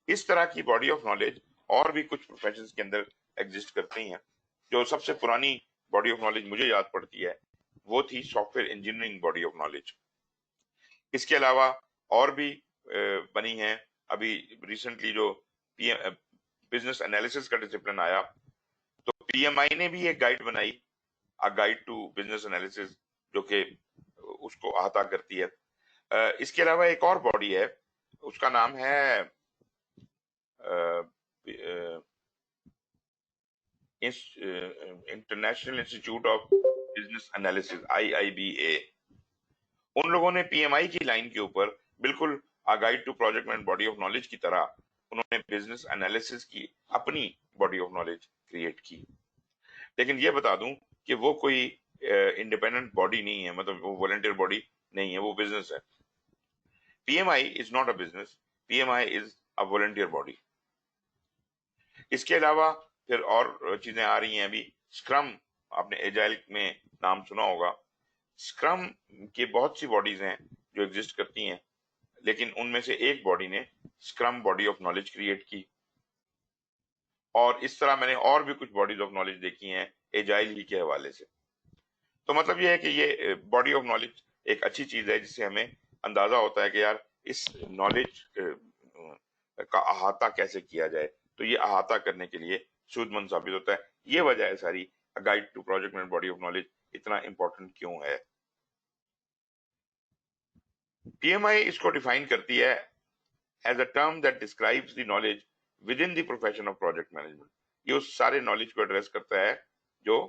اس طرح کی باڈی آف نالج اور بھی کچھ پروفیشنز کے اندر ایگزسٹ کرتی ہیں. جو سب سے پرانی باڈی آف نالج مجھے یاد پڑتی ہے وہ تھی software engineering body of knowledge. اس کے علاوہ اور بھی بنی ہیں. ابھی ریسنٹلی جو بزنس انالیسس کا ڈسپلن آیا تو پی ایم آئی نے بھی ایک گائیڈ بنائی، گائیڈ ٹو بزنس انالیسس، جو کہ اس کو احاطہ کرتی ہے. اس کے علاوہ ایک اور باڈی ہے، اس کا نام ہے international institute of business analysis, IIBA. ان لوگوں نے پی ایم آئی کی لائن کے اوپر بالکل guide to project management body of knowledge کی طرح انہوں نے بزنس انالیسس کی اپنی باڈی آف نالج کریٹ کی. لیکن یہ بتا دوں کہ وہ کوئی انڈیپینڈنٹ باڈی نہیں ہے، مطلب وہ والنٹیئر باڈی نہیں ہے، وہ بزنس ہے. P M I is not a business, P M I is a volunteer body. اس کے علاوہ پھر اور چیزیں آ رہی ہیں. ابھی اسکرم، آپ نے ایجائل میں نام سنا ہوگا. اسکرم کی بہت سی باڈیز ہیں جو ایگزسٹ کرتی ہیں، لیکن ان میں سے ایک باڈی نے اسکرم باڈی آف نالج کریٹ کی. اور اس طرح میں نے اور بھی کچھ باڈیز آف نالج دیکھی ہیں ایجائل ہی کے حوالے سے. تو مطلب یہ ہے کہ یہ باڈی آف نالج ایک اچھی چیز ہے جس سے ہمیں اندازہ ہوتا ہے کہ یار اس نالج کا احاطہ کیسے کیا جائے. تو یہ احاطہ کرنے کے لیے سود مند ثابت ہوتا ہے. یہ وجہ ہے ساری guide to project management body of knowledge اتنا امپورٹنٹ کیوں ہے. پی ایم آئی اس کو ڈیفائن کرتی ہے as a term that describes the knowledge with in the profession of project management. یہ اس سارے نالج کو ایڈریس کرتا ہے جو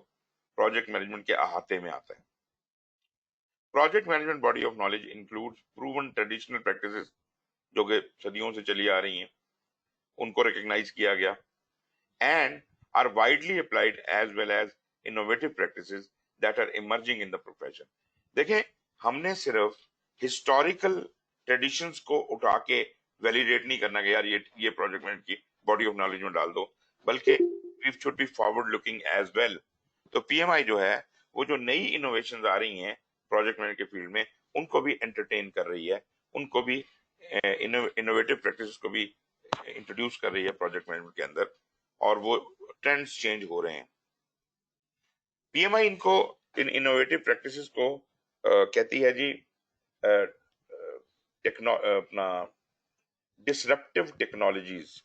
پروجیکٹ مینجمنٹ کے احاطے میں آتا ہے. Project management body of knowledge includes proven traditional practices جو کہ صدیوں سے چلی آ رہی ہیں، ان کو ریکگنائز کیا گیا، and are widely applied as well as innovative practices that are emerging in the profession. دیکھیں، ہم نے صرف ہسٹوریکل ٹریڈیشنز کو اٹھا کے ویلیڈیٹ نہیں کرنا کہ یار یہ پروجیکٹ مینجمنٹ کی باڈی آف نالج میں ڈال دو، بلکہ we should be forward looking as well. تو پی ایم آئی جو ہے وہ جو نئی انوویشنز آ رہی ہیں پروجیکٹ مینجمنٹ کے فیلڈ میں ان کو بھی انٹرٹین کر رہی ہے، ان کو بھی انوویٹو پریکٹسز کو بھی انٹروڈیوس کر رہی ہے پروجیکٹ مینجمنٹ کے اندر، اور وہ ٹرینڈز چینج ہو رہے ہیں. پی ایم آئی ان انوویٹو پریکٹسز کو کہتی ہے جی اپنا ڈسرپٹیو ٹیکنالوجیز.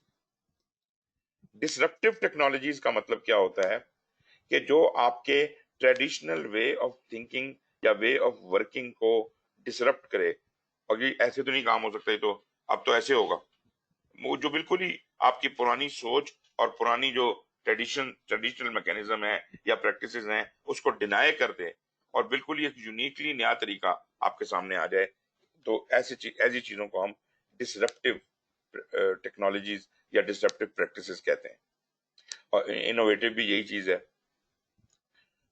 ڈسرپٹیو ٹیکنالوجیز کا مطلب کیا ہوتا ہے کہ جو آپ کے ٹریڈیشنل وے آف تھنکنگ یا وے آف ورکنگ کو ڈسرپٹ کرے. اور یہ ایسے تو نہیں کام ہو سکتا، تو اب تو ایسے ہوگا. وہ جو بالکل ہی آپ کی پرانی سوچ اور پرانی جو ٹریڈیشنل میکینزم ہے یا پریکٹسز ہیں اس کو ڈینائی کر دے اور بالکل ہی ایک یونیکلی نیا طریقہ آپ کے سامنے آ جائے، تو ایسی چیزوں کو ہم ڈسرپٹیو ٹیکنالوجیز یا ڈسرپٹیو پریکٹسز کہتے ہیں. اور انوویٹو بھی یہی چیز ہے.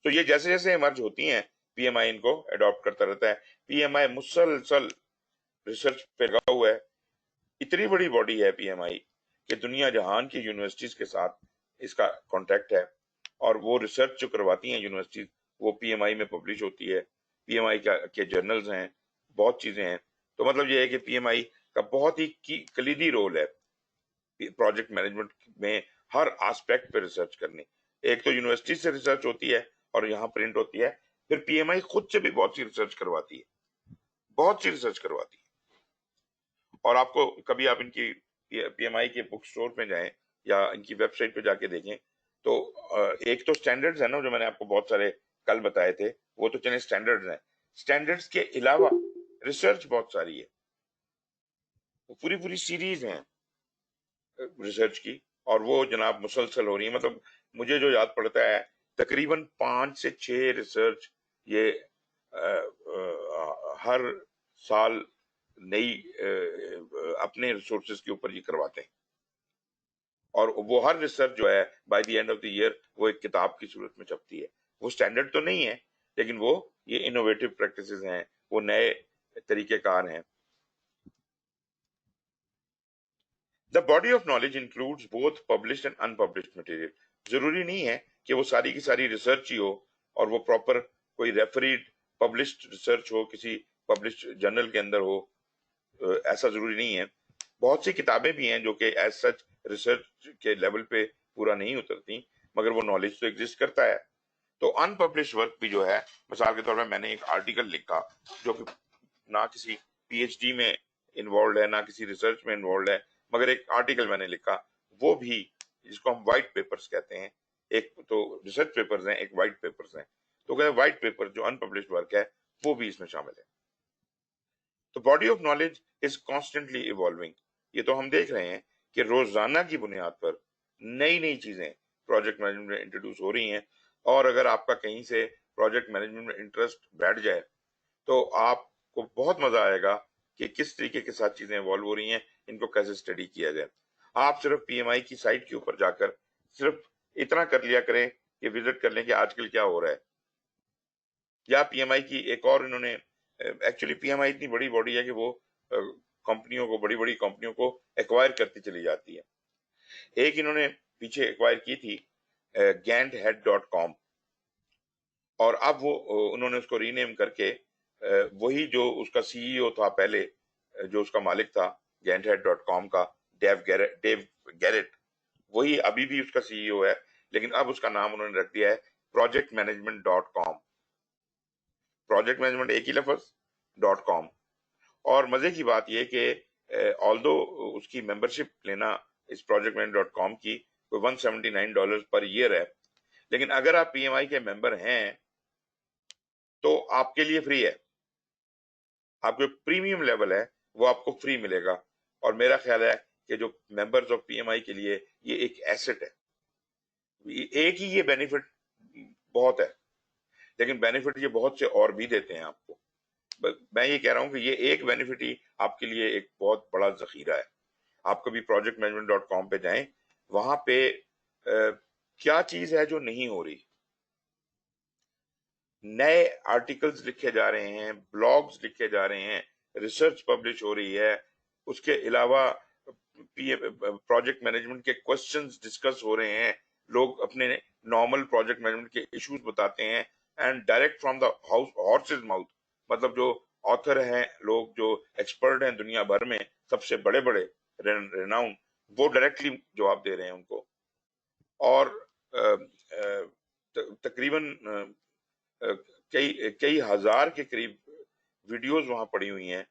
تو یہ جیسے جیسے ایمرج ہوتی ہیں پی ایم آئی ان کو اڈاپٹ کرتا رہتا ہے. پی ایم آئی مسلسل ریسرچ پہ لگا ہوا ہے. اتنی بڑی باڈی ہے پی ایم آئی کہ دنیا جہان کی یونیورسٹیز کے ساتھ اس کا کانٹیکٹ ہے، اور وہ ریسرچ جو کرواتی ہیں یونیورسٹیز وہ پی ایم آئی میں پبلش ہوتی ہے. پی ایم آئی کے جرنلز ہیں، بہت چیزیں ہیں. تو مطلب یہ ہے کہ پی ایم آئی کا بہت ہی کلیدی رول ہے پروجیکٹ مینجمنٹ میں ہر آسپیکٹ پہ ریسرچ کرنے. ایک تو یونیورسٹی سے ریسرچ ہوتی ہے اور یہاں پرنٹ ہوتی ہے، پھر پی ایم آئی خود سے بھی بہت سی ریسرچ کرواتی ہے. اور آپ کو کبھی آپ ان کی پی ایم آئی کے بک سٹور پہ جائیں یا ان کی ویب سائٹ پہ جا کے دیکھیں تو ایک تو سٹینڈرڈز ہیں نا جو میں نے آپ کو بہت سارے کل بتائے تھے، وہ تو چلیں سٹینڈرڈز ہیں. سٹینڈرڈز کے علاوہ ریسرچ بہت ساری ہے. وہ پوری سیریز ہیں ریسرچ کی، اور وہ جناب مسلسل ہو رہی ہیں. مطلب مجھے جو یاد پڑتا ہے تقریباً 5 سے 6 ریسرچ یہ ہر سال نئی اپنے ریسورسز کے اوپر یہ کرواتے ہیں، اور وہ ہر ریسرچ جو ہے by the end of the year وہ ایک کتاب کی صورت میں چھپتی ہے. وہ سٹینڈرڈ تو نہیں ہے، لیکن وہ یہ انوویٹو پریکٹسز ہیں، وہ نئے طریقہ کار ہیں. The body of knowledge includes both published and unpublished material. ضروری نہیں ہے کہ وہ ساری کی ساری ریسرچ ہی ہو اور وہ پراپر کوئی ریفریڈ پبلشڈ ریسرچ ہو، کسی پبلشڈ جرنل کے اندر ہو، ایسا ضروری نہیں ہے. بہت سی کتابیں بھی ہیں جو کہ ایز سچ ریسرچ کے لیول پہ پورا نہیں اترتی، مگر وہ نالج تو ایگزسٹ کرتا ہے. تو ان پبلشڈ ورک بھی جو ہے، مثال کے طور پہ میں نے ایک آرٹیکل لکھا جو کہ نہ کسی پی ایچ ڈی میں انوالوڈ ہے، نہ کسی ریسرچ میں انوالوڈ ہے، مگر ایک آرٹیکل میں نے لکھا، وہ بھی جس کو ہم وائٹ پیپرز کہتے ہیں. ایک تو ریسرچ پیپرز ہیں، ایک وائٹ پیپرز ہیں. تو کہ وائٹ پیپر جو ان پبلشڈ ورک ہے وہ بھی اس میں شامل ہے. تو body of knowledge is constantly evolving. یہ تو ہم دیکھ رہے ہیں کہ روزانہ کی بنیاد پر نئی چیزیں پروجیکٹ مینجمنٹ میں انٹروڈیوس ہو رہی ہیں. اور اگر آپ کا کہیں سے پروجیکٹ مینجمنٹ میں انٹرسٹ بیٹھ جائے تو آپ کو بہت مزہ آئے گا کہ کس طریقے کے ساتھ چیزیں ایوالو ہو رہی ہیں، ان کو کیسے اسٹڈی کیا جائے. آپ صرف پی ایم آئی کی سائٹ کے اوپر جا کر صرف اتنا کر لیا کریں کہ وزٹ کر لیں کہ آج کل کیا ہو رہا ہے. یا پی ایم آئی کی ایک اور انہوں نے، ایکچولی پی ایم آئی اتنی بڑی باڈی ہے کہ وہ کمپنیوں کو، بڑی کمپنیوں کو ایکوائر کرتی چلی جاتی ہے. ایک انہوں نے پیچھے ایکوائر کی تھی گینٹ ہیڈ ڈاٹ کام، اور اب وہ انہوں نے اس کو ری نیم کر کے وہی جو اس کا سی ای او تھا پہلے، جو اس کا مالک تھا گینٹ ہیڈ ڈاٹ کام کا، ڈیو گیرٹ، وہی ابھی بھی اس کا سی ای او ہے، لیکن اب اس کا نام انہوں نے رکھ دیا ہے project management dot com. Project management ایک ہی لفظ، ڈاٹ کام. اور مزے کی بات یہ کہ آلدو اس کی ممبرشپ لینا اس پروجیکٹ مینجمنٹ ڈاٹ کام کی کوئی $179 پر ایئر ہے، لیکن اگر آپ پی ایم آئی کے ممبر ہیں تو آپ کے لیے فری ہے. آپ جو پریمیم لیول ہے وہ آپ کو فری ملے گا. اور میرا خیال ہے کہ جو ممبرز آف پی ایم آئی کے لیے یہ ایک ایسٹ ہے. ایک ہی یہ بینیفٹ بہت ہے، لیکن بینیفٹ یہ بہت سے اور بھی دیتے ہیں آپ کو. میں یہ کہہ رہا ہوں کہ یہ ایک بینیفٹ ہی آپ کے لیے ایک بہت بڑا ذخیرہ ہے. آپ کبھی پروجیکٹ مینجمنٹ ڈاٹ کام پہ جائیں، وہاں پہ کیا چیز ہے جو نہیں ہو رہی. نئے آرٹیکلز لکھے جا رہے ہیں، بلاگز لکھے جا رہے ہیں، ریسرچ پبلش ہو رہی ہے. اس کے علاوہ پروجیکٹ مینجمنٹ کے کوسچنز ڈسکس ہو رہے ہیں. لوگ اپنے نارمل پروجیکٹ مینجمنٹ کے ایشوز بتاتے ہیں، and direct from the horses mouth. مطلب جو آتھر ہیں، لوگ جو ایکسپرٹ ہیں دنیا بھر میں، سب سے بڑے ریناؤن، وہ ڈائریکٹلی جواب دے رہے ہیں ان کو. اور تقریباً کئی ہزار کے قریب ویڈیوز وہاں پڑی ہوئی ہیں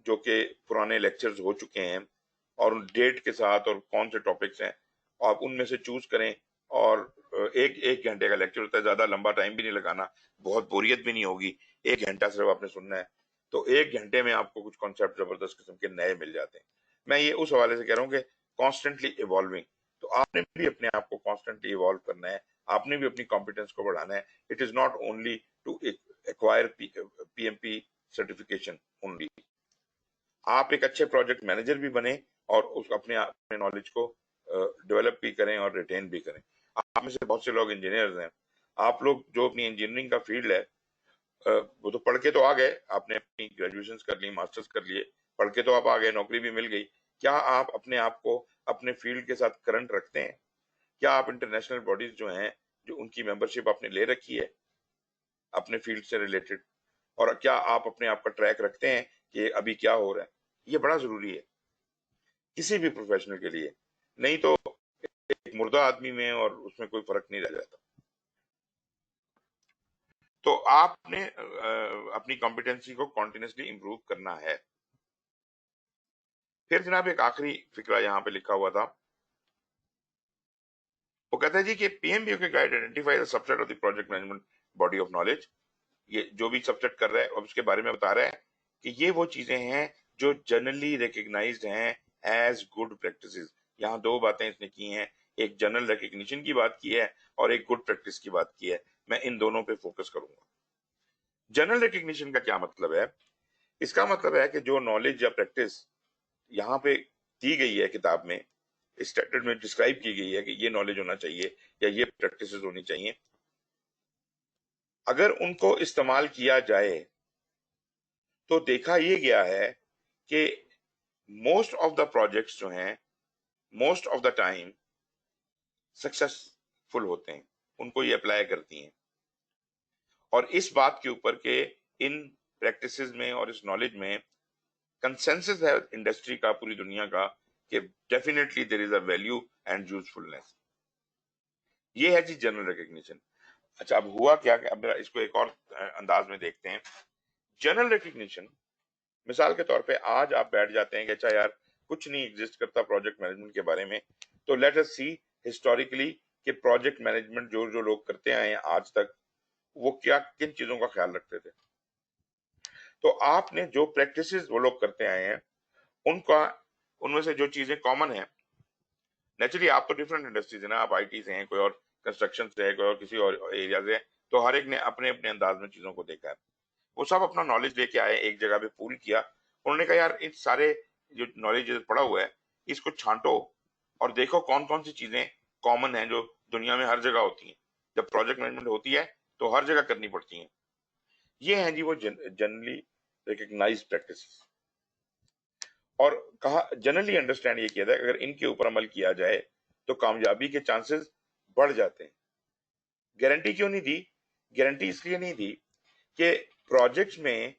جو کہ پرانے لیکچرز ہو چکے ہیں، اور ڈیٹ کے ساتھ اور کون سے ٹاپکس ہیں. آپ ان میں سے چوز کریں، اور ایک گھنٹے کا لیکچر ہوتا ہے، زیادہ لمبا ٹائم بھی نہیں لگانا، بہت بوریت بھی نہیں ہوگی. 1 گھنٹہ صرف آپ نے سننا ہے، تو 1 گھنٹے میں آپ کو کچھ کانسیپٹ زبردست قسم کے نئے مل جاتے ہیں. میں یہ اس حوالے سے کہہ رہا ہوں کہ کانسٹنٹلی ایوالونگ. تو آپ نے بھی اپنے آپ کو کانسٹنٹلی ایوالو کرنا ہے، آپ نے بھی اپنی کمپیٹنس کو بڑھانا ہے. It is not only to acquire P M P certification only. آپ ایک اچھے پروجیکٹ مینیجر بھی بنیں اور اپنے نالج کو ڈیولپ بھی کریں اور ریٹین بھی کریں. آپ میں سے بہت سے لوگ انجینئرز ہیں. آپ لوگ جو اپنی انجینئرنگ کا فیلڈ ہے، وہ تو پڑھ کے تو آ گئے، آپ نے اپنی گریجویشن کر لی، ماسٹرز کر لیے، پڑھ کے تو آپ آ گئے، نوکری بھی مل گئی. کیا آپ اپنے آپ کو اپنے فیلڈ کے ساتھ کرنٹ رکھتے ہیں؟ کیا آپ انٹرنیشنل باڈیز جو ہیں، جو ان کی ممبرشپ آپ نے لے رکھی ہے اپنے فیلڈ سے ریلیٹڈ، اور کیا آپ اپنے آپ کا ٹریک رکھتے ہیں کہ ابھی کیا ہو رہا ہے؟ یہ بڑا ضروری ہے کسی بھی پروفیشنل کے لیے، نہیں تو ایک مردہ آدمی میں اور اس میں کوئی فرق نہیں رہ جاتا. تو آپ نے اپنی کمپیٹنسی کو کنٹینیوسلی امپروو کرنا ہے. پھر جناب ایک آخری فکرہ یہاں پہ لکھا ہوا تھا، وہ کہتا ہے جی کہ پی ایم بی او کے guide identify the سبسیٹ of the project management body of knowledge. یہ جو بھی سبجیکٹ کر رہا ہے اب اس کے بارے میں بتا رہا ہے کہ یہ وہ چیزیں ہیں جو جنرلی ریکگنائزڈ ہیں ایز گڈ پریکٹسز. یہاں دو باتیں اس نے کی ہیں, ایک جنرل ریکگنیشن کی بات کی ہے اور ایک گڈ پریکٹس کی بات کی ہے. میں ان دونوں پہ فوکس کروں گا. جنرل ریکگنیشن کا کیا مطلب ہے؟ اس کا مطلب ہے کہ جو نالج یا پریکٹس یہاں پہ دی گئی ہے کتاب میں, اسٹینڈرڈ میں ڈسکرائب کی گئی ہے کہ یہ نالج ہونا چاہیے یا یہ پریکٹسز ہونی چاہیے, اگر ان کو استعمال کیا جائے تو دیکھا یہ گیا ہے کہ موسٹ آف دا پروجیکٹس جو ہیں most of the time successful ہوتے ہیں, ان کو یہ اپلائی کرتی ہیں. اور اس بات کے اوپر کہ ان پریکٹسز میں اور اس نالج میں کنسنسس ہے انڈسٹری کا, پوری دنیا کا, کہ definitely there is a value and usefulness. یہ ہے جی جنرل ریکگنیشن. اچھا اب ہوا کیا کہ اب اس کو ایک اور انداز میں دیکھتے ہیں. جنرل ریکگنیشن مثال کے طور پہ آج آپ بیٹھ جاتے ہیں کہ اچھا یار کچھ نہیں ایگزسٹ کرتا پروجیکٹ مینجمنٹ کے بارے میں, تو لیٹ اس سی ہسٹوریکلی کہ پروجیکٹ مینجمنٹ جو لوگ کرتے آئے ہیں آج تک وہ کیا کن چیزوں کا خیال رکھتے تھے. تو آپ نے جو پریکٹسز وہ لوگ کرتے آئے ہیں ان میں سے جو چیزیں کامن ہیں, نیچرلی آپ تو ڈفرنٹ انڈسٹریز ہیں نا, آپ آئی ٹی سے ہیں, کوئی اور کنسٹرکشن سے ہے, کوئی اور کسی اور ایریا سے, تو ہر ایک نے اپنے اپنے انداز میں چیزوں کو دیکھا ہے. وہ سب اپنا نالج لے کے آئے, ایک جگہ پہ پول کیا, انہوں نے کہا یار ان سارے جو نالج پڑا ہوا ہے اس کو چھانٹو اور دیکھو کون کون سی چیزیں کامن ہیں جو دنیا میں ہر جگہ ہوتی ہیں. جب پروجیکٹ مینجمنٹ ہوتی ہے تو ہر جگہ کرنی پڑتی ہیں. یہ ہیں جی وہ جنرلی ریکگنائزڈ پریکٹسز. اور کہا جنرلی انڈرسٹینڈ یہ کیا تھا کہ اگر ان کے اوپر عمل کیا جائے تو کامیابی کے چانسز بڑھ جاتے ہیں. گارنٹی کیوں نہیں دی؟ گارنٹی اس لیے نہیں دی کہ پروجیکٹس میں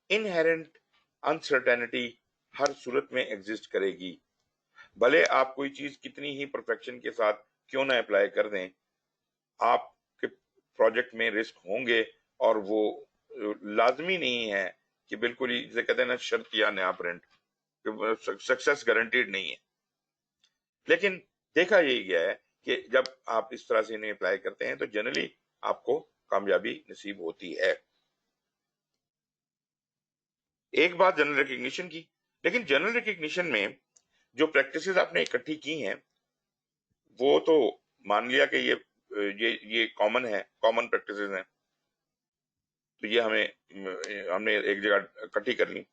انہیرنٹ انسرٹینٹی ہر صورت میں ایگزسٹ کرے گی. بھلے آپ کوئی چیز کتنی ہی پرفیکشن کے ساتھ کیوں نہ اپلائی کر دیں, آپ کے پروجیکٹ میں رسک ہوں گے, اور وہ لازمی نہیں ہے کہ بالکل ہی جسے کہتے ہیں نا شرط یا نیا پرنٹ, سکسیس گارنٹیڈ نہیں ہے. لیکن دیکھا یہ گیا ہے کہ جب آپ اس طرح سے انہیں اپلائی کرتے ہیں تو جنرلی آپ کو کامیابی نصیب ہوتی ہے. ایک بات جنرل ریکگنیشن کی, لیکن جنرل ریکگنیشن میں جو پریکٹسز آپ نے اکٹھی کی ہیں وہ تو مان لیا کہ یہ کامن ہے, کامن پریکٹسز ہیں, تو یہ ہم نے ایک جگہ اکٹھی کر لی.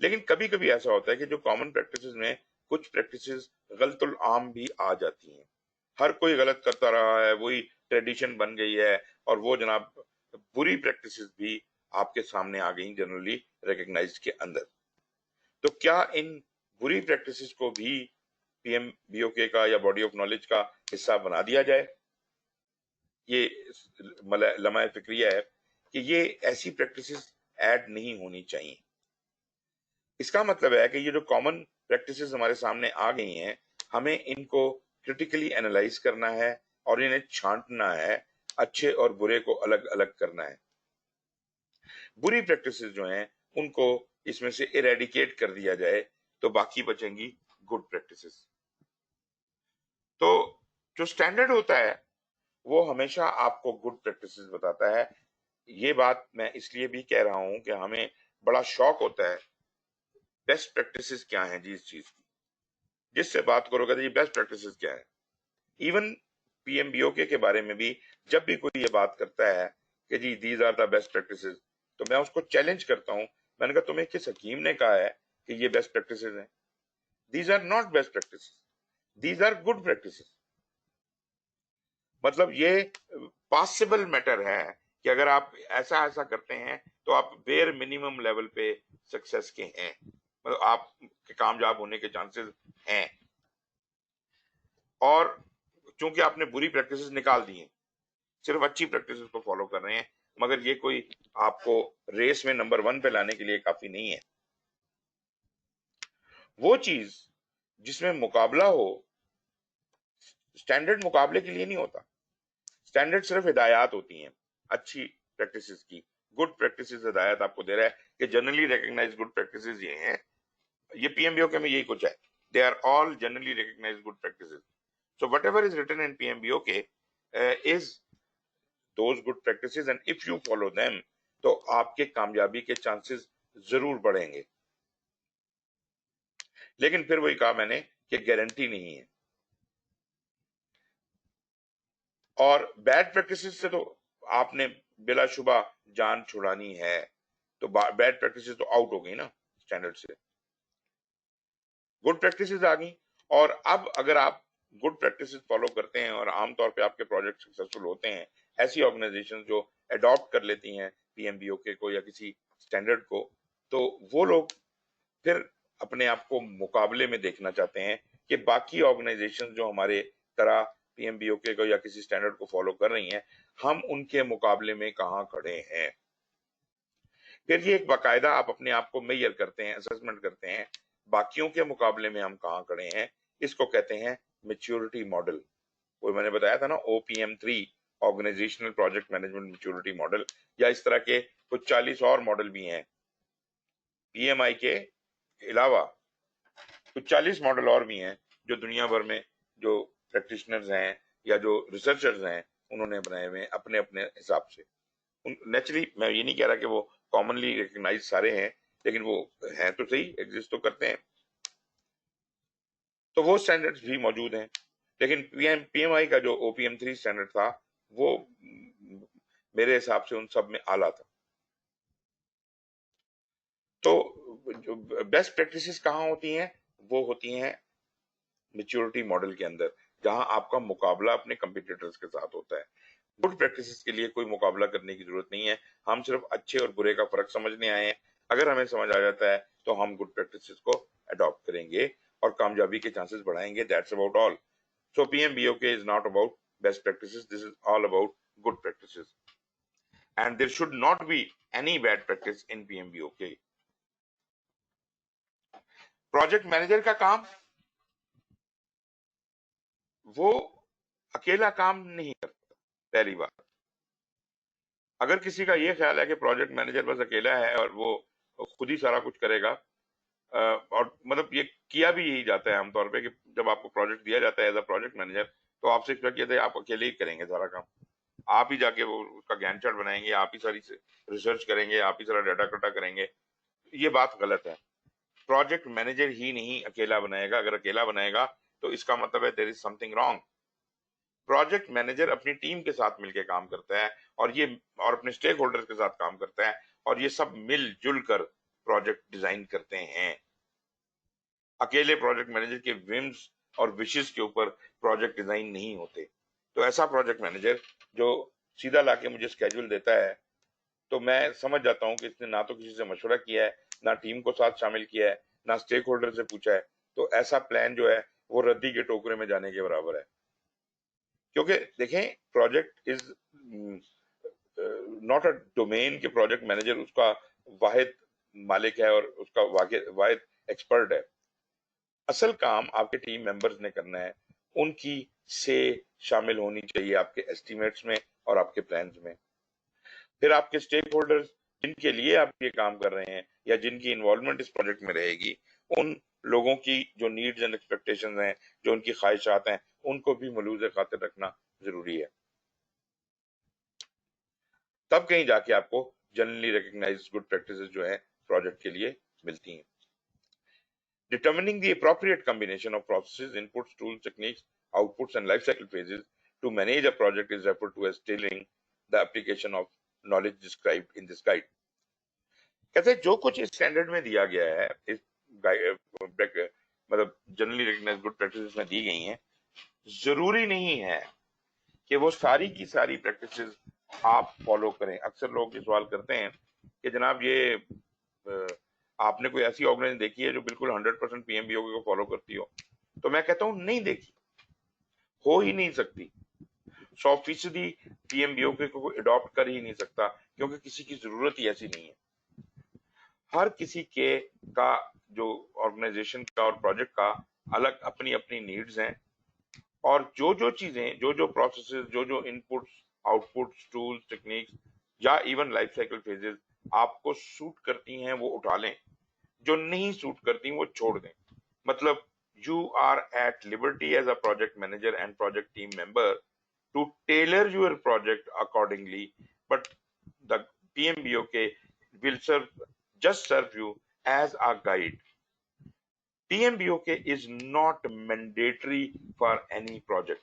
لیکن کبھی کبھی ایسا ہوتا ہے کہ جو کامن پریکٹسز میں کچھ پریکٹسز غلط العام بھی آ جاتی ہیں. ہر کوئی غلط کرتا رہا ہے, وہی ٹریڈیشن بن گئی ہے, اور وہ جناب بری پریکٹسز بھی آپ کے سامنے آ گئی جنرلی ریکگنائزڈ کے اندر. تو کیا ان بری پریکٹسز کو بھی پی ایم بی او کے کا یا باڈی آف نالج کا حصہ بنا دیا جائے؟ یہ لمحہ فکریہ ہے کہ یہ ایسی پریکٹسز ایڈ نہیں ہونی چاہیے. اس کا مطلب ہے کہ یہ جو کامن پریکٹسز ہمارے سامنے آ گئی ہیں, ہمیں ان کو کرٹیکلی اینالائز کرنا ہے اور انہیں چھانٹنا ہے, اچھے اور برے کو الگ الگ کرنا ہے. بری پریکٹسز جو ہیں ان کو اس میں سے ایریڈیکیٹ کر دیا جائے تو باقی بچیں گی گڈ پریکٹسز. تو جو سٹینڈرڈ ہوتا ہے وہ ہمیشہ آپ کو گڈ پریکٹسز بتاتا ہے. یہ بات میں اس لیے بھی کہہ رہا ہوں کہ ہمیں بڑا شوق ہوتا ہے بیسٹ پریکٹسز کیا ہیں جی اس چیز کی. جس سے بات کرو گے یہ بیسٹ پریکٹسز کیا ہے. Even P M B O کے بارے میں بھی جب بھی کوئی یہ بات کرتا ہے کہ جی these are the best practices, تو میں اس کو چیلنج کرتا ہوں. میں نے کہا تمہیں کس حکیم نے کہا ہے کہ یہ بیسٹ پریکٹسز ہیں؟ These are not best practices, these are good practices. مطلب یہ پاسبل میٹر ہے کہ اگر آپ ایسا کرتے ہیں تو آپ بیر منیمم لیول پہ سکسیس کے ہیں, مطلب آپ کے کامیاب ہونے کے چانسز ہیں. اور چونکہ آپ نے بری پریکٹسز نکال دی ہیں, صرف اچھی پریکٹسز کو فالو کر رہے ہیں, مگر یہ کوئی آپ کو ریس میں نمبر 1 پہ لانے کے لیے کافی نہیں ہے. وہ چیز جس میں مقابلہ ہو, سٹینڈرڈ مقابلے کے لیے نہیں ہوتا. سٹینڈرڈ صرف ہدایات ہوتی ہیں اچھی پریکٹسز کی. گڈ پریکٹسز ہدایت آپ کو دے رہا ہے کہ جنرلی ریکگنائز گڈ پریکٹسز یہ ہیں. یہ پی ایم بی او کے میں یہی کچھ ہے, they are all generally recognise good practices. So whatever is written in P M B O K is those good practices, and if you follow them تو آپ کے کامیابی کے چانسز ضرور بڑھیں گے. لیکن پھر وہی کہا میں نے کہ گارنٹی نہیں ہے. اور بیڈ پریکٹسز سے تو آپ نے بلا شبہ جان چھڑانی ہے. تو بیڈ پریکٹسز تو آؤٹ ہو گئی نا اسٹینڈرڈ سے, گڈ پریکٹسز آ گئی. اور اب اگر آپ گڈ پریکٹسز فالو کرتے ہیں اور عام طور پہ آپ کے پروجیکٹ سکسیسفل ہوتے ہیں, ایسی آرگنائزیشن جو اڈاپٹ کر لیتی ہیں پی ایم بی او کے کو یا کسی اسٹینڈرڈ کو, تو وہ لوگ پھر اپنے آپ کو مقابلے میں دیکھنا چاہتے ہیں کہ باقی آرگنائزیشن جو ہمارے طرح پی ایم بی او کے کو یا کسی اسٹینڈرڈ کو فالو کر رہی ہیں, ہم ان کے مقابلے میں کہاں کھڑے ہیں. پھر یہ ایک باقاعدہ آپ اپنے آپ کو میئر کرتے ہیں, اسسمنٹ کرتے ہیں, باقیوں کے مقابلے میں ہم کہاں کھڑے ہیں. اس کو کہتے ہیں میچورٹی ماڈل. وہ میں نے بتایا تھا نا, O P M 3 organisational project management maturity model, یا اس طرح کے کچھ 40 اور ماڈل بھی ہیں پی ایم آئی کے علاوہ. کچھ 40 ماڈل اور بھی ہیں جو دنیا بھر میں جو پریکٹیشنرز ہیں یا جو ریسرچرز ہیں انہوں نے بنائے ہوئے ہیں اپنے اپنے حساب سے. نیچرلی میں یہ نہیں کہہ رہا کہ وہ کامنلی ریکگنائز سارے ہیں, لیکن وہ ہیں تو صحیح, ایگزسٹ تو کرتے ہیں. تو وہ سٹینڈرڈز بھی موجود ہیں, لیکن پی ایم آئی کا جو او پی ایم 3 سٹینڈرڈ تھا وہ میرے حساب سے ان سب میں اعلیٰ تھا. تو بیسٹ پریکٹسز کہاں ہوتی ہیں؟ وہ ہوتی ہیں میچورٹی ماڈل کے اندر, جہاں آپ کا مقابلہ اپنے کمپیٹیٹرز کے ساتھ ہوتا ہے. گڈ پریکٹسز کے لیے کوئی مقابلہ کرنے کی ضرورت نہیں ہے, ہم صرف اچھے اور برے کا فرق سمجھنے آئے ہیں. اگر ہمیں سمجھ آ جاتا ہے تو ہم گڈ پریکٹسز کو اڈاپٹ کریں گے اور کامیابی کے چانسز بڑھائیں گے. That's about all. So P M B O K is not about best practices, this is all about good practices, and there should not be any bad practice in P M B O K. Project manager کا کام, وہ اکیلا کام نہیں کرتا. پہلی بات, اگر کسی کا یہ خیال ہے کہ پروجیکٹ مینیجر بس اکیلا ہے اور وہ خود ہی سارا کچھ کرے گا, اور مطلب یہ کیا بھی یہی جاتا ہے عام طور پہ کہ جب آپ کو پروجیکٹ دیا جاتا ہے ایز اے پروجیکٹ مینیجر, تو آپ سے ایکسپیکٹ کیا تھا آپ اکیلے ہی کریں گے سارا کام, آپ ہی جا کے وہ اس کا گین چارٹ بنائیں گے, آپ ہی ساری ریسرچ کریں گے, آپ ہی سارا ڈیٹا اکٹھا کریں گے. یہ بات غلط ہے. پروجیکٹ مینیجر ہی نہیں اکیلا بنائے گا. اگر اکیلا بنائے گا تو اس کا مطلب ہے there is something wrong. Project manager اپنی ٹیم کے ساتھ مل کے کام کرتا ہے اور اپنے اسٹیک ہولڈر کے ساتھ کام کرتا ہے, اور یہ سب مل جل کر پروجیکٹ ڈیزائن کرتے ہیں. اکیلے پروجیکٹ مینیجر کے ومز اور وشز کے اوپر پروجیکٹ ڈیزائن نہیں ہوتے. تو ایسا پروجیکٹ مینیجر جو سیدھا لا کے مجھے اسکیجول دیتا ہے, تو میں سمجھ جاتا ہوں کہ اس نے نہ تو کسی سے مشورہ کیا ہے, نہ ٹیم کو ساتھ شامل کیا ہے, نہ اسٹیک ہولڈر سے پوچھا ہے. تو ایسا پلان جو ہے وہ ردی کے ٹوکرے میں جانے کے برابر ہے. کیونکہ دیکھیں, project is not a domain کہ پروجیکٹ مینیجر اس کا واحد مالک ہے اور اس کا واحد ایکسپرٹ ہے. اصل کام آپ کے ٹیم ممبرز نے کرنا ہے, ان کی سے شامل ہونی چاہیے آپ کے ایسٹیمیٹس میں اور آپ کے پلانز میں. پھر آپ کے اسٹیک ہولڈرز جن کے لیے آپ یہ کام کر رہے ہیں یا جن کی انوالومنٹ اس پروجیکٹ میں رہے گی, ان لوگوں کی جو نیڈز اینڈ ایکسپیکٹیشنز ہیں, جو ان کی خواہشات ہیں, ان کو بھی ملوز خاطر رکھنا ضروری ہے. تب کہیں جا کے آپ کو جنرلی ریکگنائز گڈ پریکٹسز جو ہیں پروجیکٹ کے لیے ملتی ہیں. Determining the appropriate combination of processes, inputs, tools, techniques, outputs, and life cycle phases to manage a project is referred to as tailoring the application of knowledge described in this guide. کہتے ہیں جو کچھ اس standard میں دیا گیا ہے, اس مطلب generally recognise good practices میں دی گئی ہیں, ضروری نہیں ہے کہ وہ ساری کی ساری پریکٹسز آپ فالو کریں. اکثر لوگ یہ سوال کرتے ہیں کہ جناب یہ آپ نے کوئی ایسی آرگنائزیشن دیکھی ہے جو بالکل 100% پی ایم بی او کو فالو کرتی ہو؟ تو میں کہتا ہوں نہیں دیکھی, ہو ہی نہیں سکتی. 100% پی ایم بی او کو اڈاپٹ کر ہی نہیں سکتا, کیونکہ کسی کی ضرورت ہی ایسی نہیں ہے. ہر کسی کے کا جو آرگنائزیشن کا اور پروجیکٹ کا الگ اپنی اپنی نیڈز ہیں, اور جو چیزیں, جو پروسیسز, جو ان پٹس, آؤٹ پٹس, ٹولز, ٹیکنیکس یا ایون لائف سائیکل فیزز آپ کو سوٹ کرتی ہیں وہ اٹھا لیں, جو نہیں سوٹ کرتی وہ چھوڑ دیں. مطلب you are at liberty as a project manager and project team member to tailor your project accordingly, but the PMBOK will serve you as a guide. PMBOK is not mandatory for any project.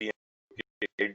PMBOK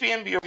PMBOK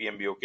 PMBOK।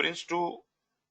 Prince2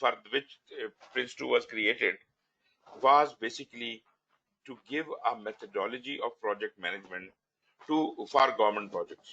for which Prince2 was created was basically to give a methodology of project management for government projects।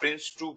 Prince2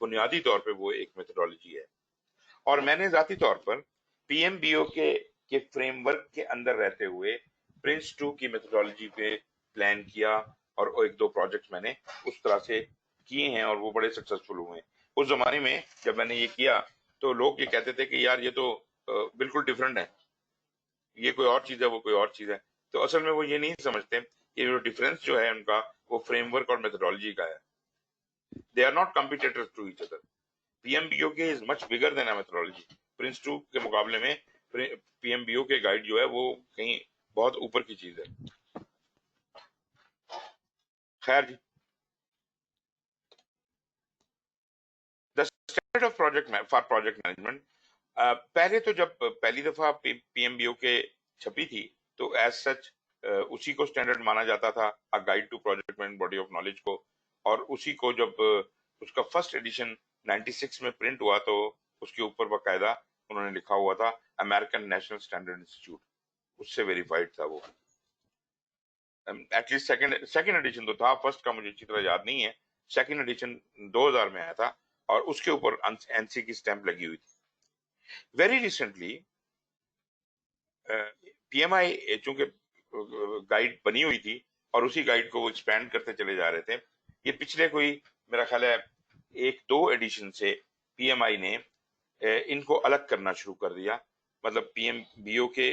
بنیادی طور پہ وہ ایک methodology ہے. اور میں نے ذاتی طور پر پی ایم بی او کے فریم ورک کے اندر رہتے ہوئے پرنس 2 کی میتھڈالوجی پہ پلان کیا اور ایک دو پروجیکٹ میں نے اس طرح سے کیے ہیں اور وہ بڑے سکسیسفل ہوئے ہیں. اس زمانے میں جب میں نے یہ کیا تو لوگ یہ کہتے تھے کہ یار یہ تو بالکل ڈفرینٹ ہے, یہ کوئی اور چیز ہے, وہ کوئی اور چیز ہے. تو اصل میں وہ یہ نہیں سمجھتے کہ جو ڈفرینس جو ہے ان کا وہ فریم ورک اور میتھڈالوجی کا ہے. They are not competitors to each other. P M B O K is much bigger then a methodology. Prince 2 کے مقابلے میں پی ایم بی او کے گائیڈ جو ہے وہ کہیں بہت اوپر کی چیز ہے. خیر جی, the standard of project for project management. پہلے تو جب پہلی دفعہ پی ایم بی او کے چھپی تھی تو ایز سچ اسی کو اسٹینڈرڈ مانا جاتا تھا, guide to project management body of knowledge کو. اور اسی کو جب اس کا فرسٹ ایڈیشن 96 میں پرنٹ ہوا تو اس کے اوپر باقاعدہ انہوں نے لکھا ہوا تھا امریکن نیشنل اسٹینڈرڈ انسٹیٹیوٹ, اس سے ویریفائڈ تھا وہ. ایٹ لیسٹ سیکنڈ ایڈیشن تو تھا, فرسٹ کا مجھے اچھی طرح یاد نہیں ہے. سیکنڈ ایڈیشن 2000 میں آیا تھا اور اس کے اوپر این سی کی اسٹیمپ لگی ہوئی تھی. ویری ریسنٹلی پی ایم آئی چونکہ گائیڈ بنی ہوئی تھی اور اسی گائیڈ کو وہ ایکسپینڈ کرتے چلے جا رہے تھے. یہ پچھلے کوئی میرا خیال ہے 1-2 ایڈیشن سے پی ایم آئی نے ان کو الگ کرنا شروع کر دیا. مطلب پی ایم بی او کے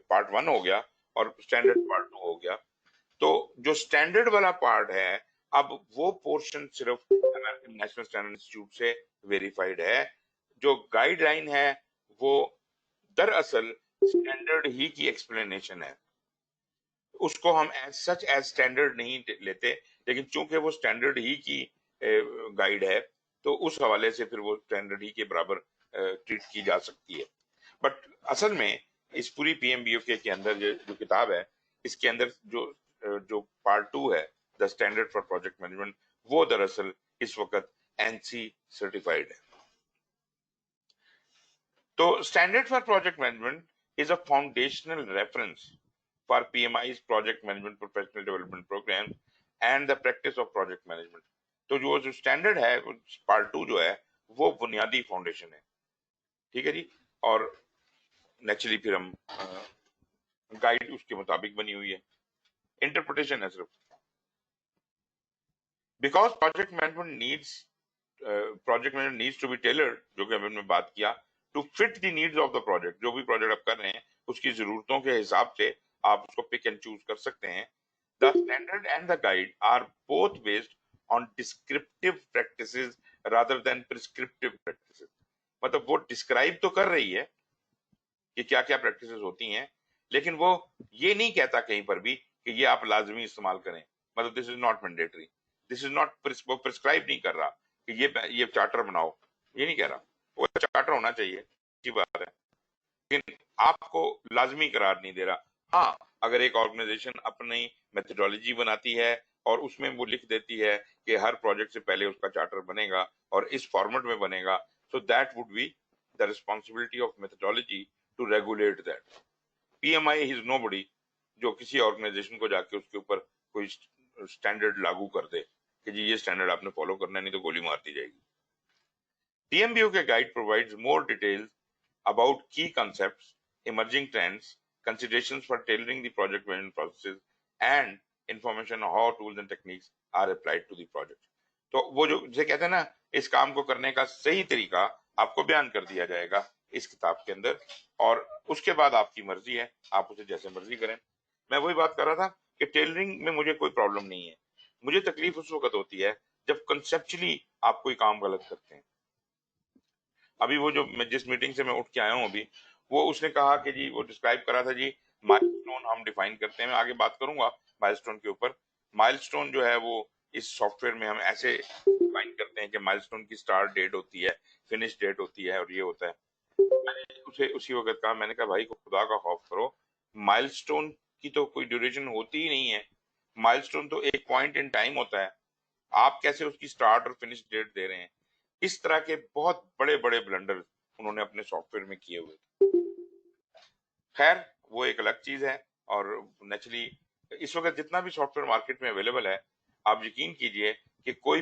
پارٹ 1 ہو گیا اور اسٹینڈرڈ پارٹ 2 ہو گیا. تو جو اسٹینڈرڈ والا پارٹ ہے اب وہ پورشن صرف امریکن نیشنل اسٹینڈرڈ انسٹیٹیوٹ سے ویریفائڈ ہے. جو گائیڈ لائن ہے وہ دراصل اسٹینڈرڈ ہی کی ایکسپلینیشن ہے. اس کو ہم ایز سچ ایز اسٹینڈرڈ نہیں لیتے, لیکن چونکہ وہ اسٹینڈرڈ ہی کی گائیڈ ہے تو اس حوالے سے پھر وہ اسٹینڈرڈ ہی کے برابر ٹریٹ کی جا سکتی ہے. بٹ اصل میں اس پوری پی ایم بی او کے اندر جو کتاب ہے اس کے اندر جو پارٹ 2 ہے the standard for project management, وہ دراصل اس وقت این سی سرٹیفائڈ ہے. تو standard for project management is a foundational reference for P M I's project management professional development program and the practice of project management. تو جو standard ہے part 2 جو ہے وہ بنیادی فاؤنڈیشن ہے. ٹھیک ہے جی. اور نیچرلی پھر ہم گائیڈ اس کے مطابق بنی ہوئی ہے, انٹرپریٹیشن ہے صرف. Because project management needs to be tailored, جو کہ ہم نے بات کیا, to fit the needs of the project. جو بھی پروجیکٹ آپ کر رہے ہیں اس کی ضرورتوں کے حساب سے آپ اس کو پک اینڈ چوز کر سکتے ہیں. The standard and the guide are both based on descriptive practices rather than prescriptive practices. مطلب وہ ڈسکرائب تو کر رہی ہے کہ کیا کیا پریکٹسز ہوتی ہیں, لیکن وہ یہ نہیں کہتا کہیں پر بھی کہ یہ آپ لازمی استعمال کریں. مطلب this is not mandatory, this is not, وہ پرسکرائب نہیں کر رہا کہ یہ چارٹر بناؤ, یہ نہیں کہہ رہا. وہ چارٹر ہونا چاہیے, اچھی بات ہے, لیکن آپ کو لازمی قرار نہیں دے رہا. ہاں, اگر ایک آرگنائزیشن اپنی میتھڈالوجی بناتی ہے اور اس میں وہ لکھ دیتی ہے کہ ہر پروجیکٹ سے پہلے اس کا چارٹر بنے گا اور اس فارمیٹ میں بنے گا, so that would be the responsibility of methodology to regulate that. P M I is nobody جو کسی آرگنائزیشن کو جا کے اس کے اوپر کوئی اسٹینڈرڈ لاگو کر دے کہ جی یہ اسٹینڈرڈ آپ نے فالو کرنا ہے, نہیں تو گولی مار دی جائے گی. پی ایم بی او کے guide provides more details about key concepts, emerging trends, considerations for tailoring the project management processes, and information on how tools and techniques are applied to the project. تو وہ جو جسے کہتے ہیں نا اس کام کو کرنے کا صحیح طریقہ آپ کو بیان کر دیا جائے گا اس کتاب کے اندر, اور اس کے بعد آپ کی مرضی ہے, آپ اسے جیسے مرضی کریں. میں وہی بات کر رہا تھا کہ ٹیلرنگ میں مجھے کوئی پرابلم نہیں ہے. مجھے تکلیف اس وقت ہوتی ہے جب کنسپچلی آپ کوئی کام غلط کرتے ہیں. ابھی وہ جو میں جس میٹنگ سے میں اٹھ کے آیا ہوں ابھی, وہ اس نے کہا کہ جی وہ ڈسکرائب کرا تھا جی مائل سٹون ہم ڈیفائن کرتے ہیں. میں آگے بات کروں گا مائل سٹون کے اوپر. مائل سٹون جو ہے وہ اس سافٹ ویئر میں ہم ایسے ڈیفائن کرتے ہیں کہ مائل سٹون کی اسٹارٹ ڈیٹ ہوتی ہے, فنش ڈیٹ ہوتی ہے, اور یہ ہوتا ہے. میں نے اسے اسی وقت کہا, میں نے کہا بھائی خدا کا خوف کرو, مائل سٹون کی تو کوئی ڈیوریشن ہوتی ہی نہیں ہے. مائل سٹون تو ایک پوائنٹ ان ٹائم ہوتا ہے, آپ کیسے اس کی اسٹارٹ اور فنش ڈیٹ دے رہے ہیں. اس طرح کے بہت بڑے بڑے بلنڈر انہوں نے اپنے سافٹ ویئر میں کیے ہوئے تھے. خیر وہ ایک الگ چیز ہے, اور نیچرلی اس وقت جتنا بھی سافٹ ویئر مارکیٹ میں اویلیبل ہے, آپ یقین کیجئے کہ کوئی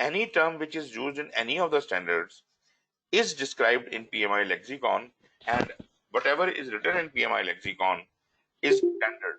any term which is used in any of the standards is described in PMI lexicon, and whatever is written in PMI lexicon is standard।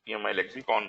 PMI lexicon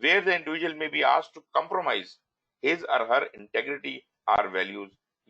Where the individual may be asked to compromise his or her integrity or values।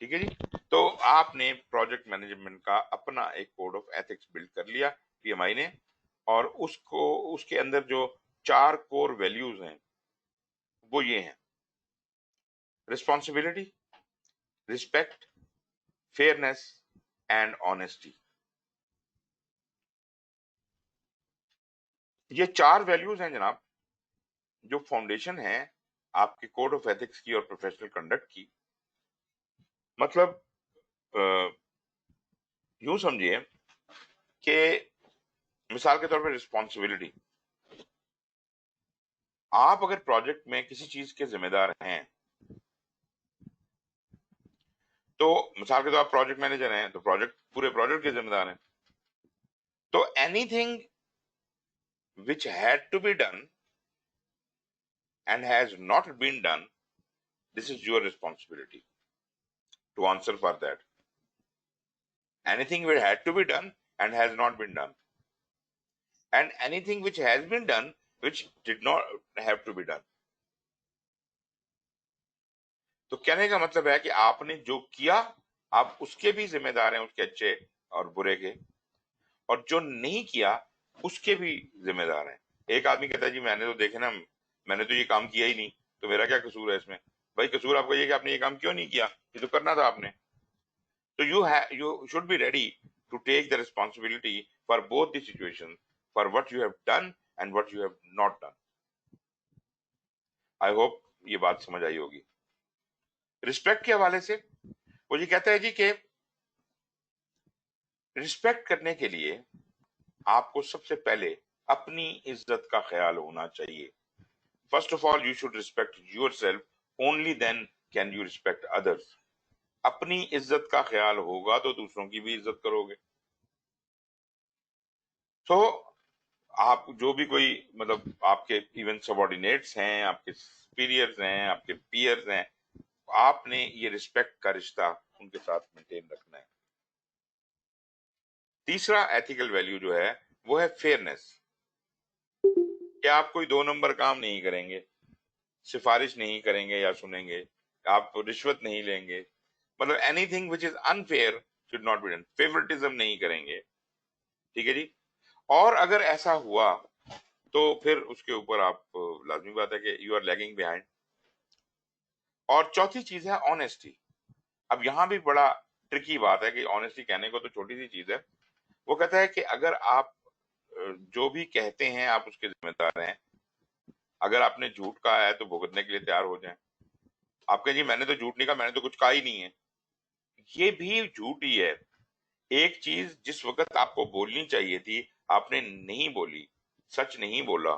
ٹھیک ہے جی. تو آپ نے project management کا اپنا ایک code of ethics blood کر لیا پی ایم آئی نے, اور اس کے اندر جو 4 کور ویلیوز ہیں وہ یہ ہیں: responsibility, respect, fairness and honesty. یہ 4 ویلیوز ہیں جناب, جو فاؤنڈیشن ہے آپ کے کوڈ آف ایتھکس کی اور پروفیشنل کنڈکٹ کی. مطلب یوں سمجھیے کہ مثال کے طور پر رسپانسبلٹی, آپ اگر پروجیکٹ میں کسی چیز کے ذمہ دار ہیں, تو مثال کے طور پر پروجیکٹ مینیجر ہیں تو پورے پروجیکٹ کے ذمہ دار ہیں, تو any thing which had to be done and has not been done, this is your responsibility to answer for that. Anything which had to be done and has not been done, and anything which has been done which did not have to be done. تو کہنے کا مطلب ہے کہ آپ نے جو کیا آپ اس کے بھی ذمہ دار ہیں, اس کے اچھے اور برے کے, اور جو نہیں کیا اس کے بھی ذمہ دار ہیں. ایک آدمی کہتا ہے جی میں نے تو دیکھے نا, میں نے تو یہ کام کیا ہی نہیں, تو میرا کیا قصور ہے اس میں؟ بھائی قصور آپ کا یہ کہ آپ نے یہ کام کیوں نہیں کیا, یہ تو کرنا تھا آپ نے. تو you should be ready to take the responsibility for both the situations, for what you have done and what you have not done. I hope یہ بات سمجھ آئی ہوگی. رسپیکٹ کے حوالے سے وہ یہ کہتا ہے جی کہ رسپیکٹ کرنے کے لیے آپ کو سب سے پہلے اپنی عزت کا خیال ہونا چاہیے. First of all you should respect yourself, only then can you respect others. اپنی عزت کا خیال ہوگا تو دوسروں کی بھی عزت کرو گے. تو آپ جو بھی کوئی مطلب آپ کے ایون سبارڈینیٹس ہیں, آپ کے سپیریئرز ہیں, آپ کے پیئرز ہیں, آپ نے یہ رسپیکٹ کا رشتہ ان کے ساتھ مینٹین رکھنا ہے. تیسرا ایتھیکل ویلیو جو ہے وہ ہے فیئرنیس, کہ آپ کوئی 2 نمبر کام نہیں کریں گے, سفارش نہیں کریں گے یا سنیں گے, آپ رشوت نہیں لیں گے, مطلب anything which is unfair should not be done, favouritism نہیں کریں گے. ٹھیک ہے جی. اور اگر ایسا ہوا تو پھر اس کے اوپر آپ لازمی بات ہے کہ یو آر لیگنگ بیہائنڈ. اور چوتھی چیز ہے آنےسٹی. اب یہاں بھی بڑا ٹرکی بات ہے کہ آنےسٹی کہنے کو تو چھوٹی سی چیز ہے, وہ کہتا ہے کہ اگر آپ جو بھی کہتے ہیں آپ اس کے ذمہ دار ہیں. اگر آپ نے جھوٹ کہا ہے تو بھگتنے کے لیے تیار ہو جائیں. آپ کہیں جی میں نے تو جھوٹ نہیں کہا, میں نے تو کچھ کہا ہی نہیں ہے, یہ بھی جھوٹ ہی ہے. ایک چیز جس وقت آپ کو بولنی چاہیے تھی آپ نے نہیں بولی, سچ نہیں بولا,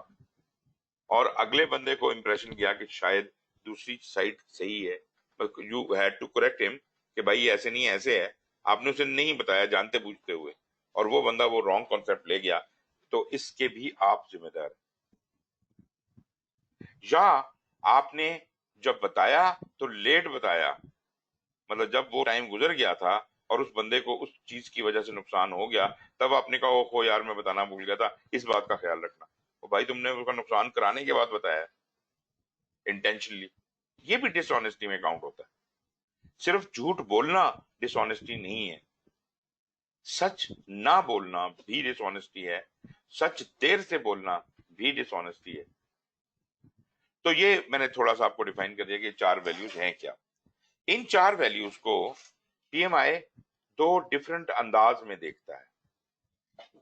اور اگلے بندے کو امپریشن کیا کہ شاید دوسری سائڈ صحیح ہے. یو ہیڈ ٹو کریکٹ ہم کہ بھائی ایسے نہیں ایسے ہے, آپ نے اسے نہیں بتایا جانتے بوجھتے ہوئے, اور وہ بندہ وہ رانگ کانسیپٹ لے گیا, تو اس کے بھی آپ ذمہ دار ہیں. یا آپ نے جب بتایا تو لیٹ بتایا, مطلب جب وہ ٹائم گزر گیا تھا اور اس بندے کو اس چیز کی وجہ سے نقصان ہو گیا, تب آپ نے کہا اوہو یار میں بتانا بھول گیا تھا, اس بات کا خیال رکھنا. وہ بھائی تم نے اس کا نقصان کرانے کے بعد بتایا انٹینشنلی. یہ بھی ڈس آنےسٹی میں کاؤنٹ ہوتا ہے. صرف جھوٹ بولنا ڈس آنےسٹی نہیں ہے, سچ نہ بولنا بھی ڈس آنےسٹی ہے, سچ دیر سے بولنا بھی ڈس آنےسٹی ہے. تو یہ میں نے تھوڑا سا آپ کو ڈیفائن کر دیا کہ 4 ویلیوز ہیں کیا. ان 4 ویلیوز کو پی ایم آئی 2 ڈفرنٹ انداز میں دیکھتا ہے.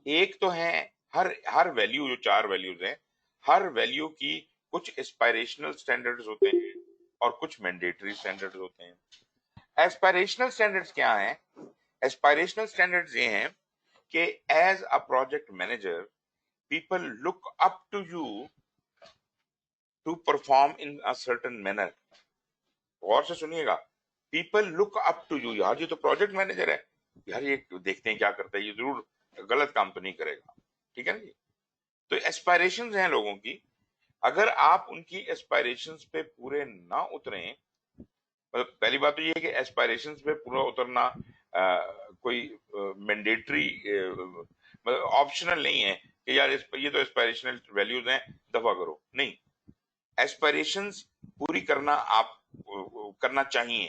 ایک تو ہے ہر ویلیو, جو 4 ویلیوز ہیں, ہر ویلیو کی کچھ اسپائریشنل سٹینڈرڈز ہوتے ہیں اور کچھ مینڈیٹری سٹینڈرڈز ہوتے ہیں. ایسپائریشنل سٹینڈرڈز کیا ہیں؟ ایسپائریشنل سٹینڈرڈز یہ ہیں کہ as a project manager people look up to you to perform in a certain manner. غور سے سنیے گا, people look up to you, یار یہ تو پروجیکٹ مینیجر ہے, یار یہ دیکھتے ہیں کیا کرتا ہے, یہ ضرور غلط کام تو نہیں کرے گا. ٹھیک ہے نا جی. تو ایسپائریشنز ہیں لوگوں کی, اگر آپ ان کی ایسپائریشنز پہ پورے نہ اتریں, مطلب پہلی بات تو یہ ہے کہ ایسپائریشنز پہ پورا اترنا کوئی مینڈیٹری مطلب آپشنل نہیں ہے کہ یار یہ تو ایسپائریشنل ویلیوز ہیں دفع کرو, نہیں. ایسپائریشنز پوری کرنا آپ کرنا چاہیے,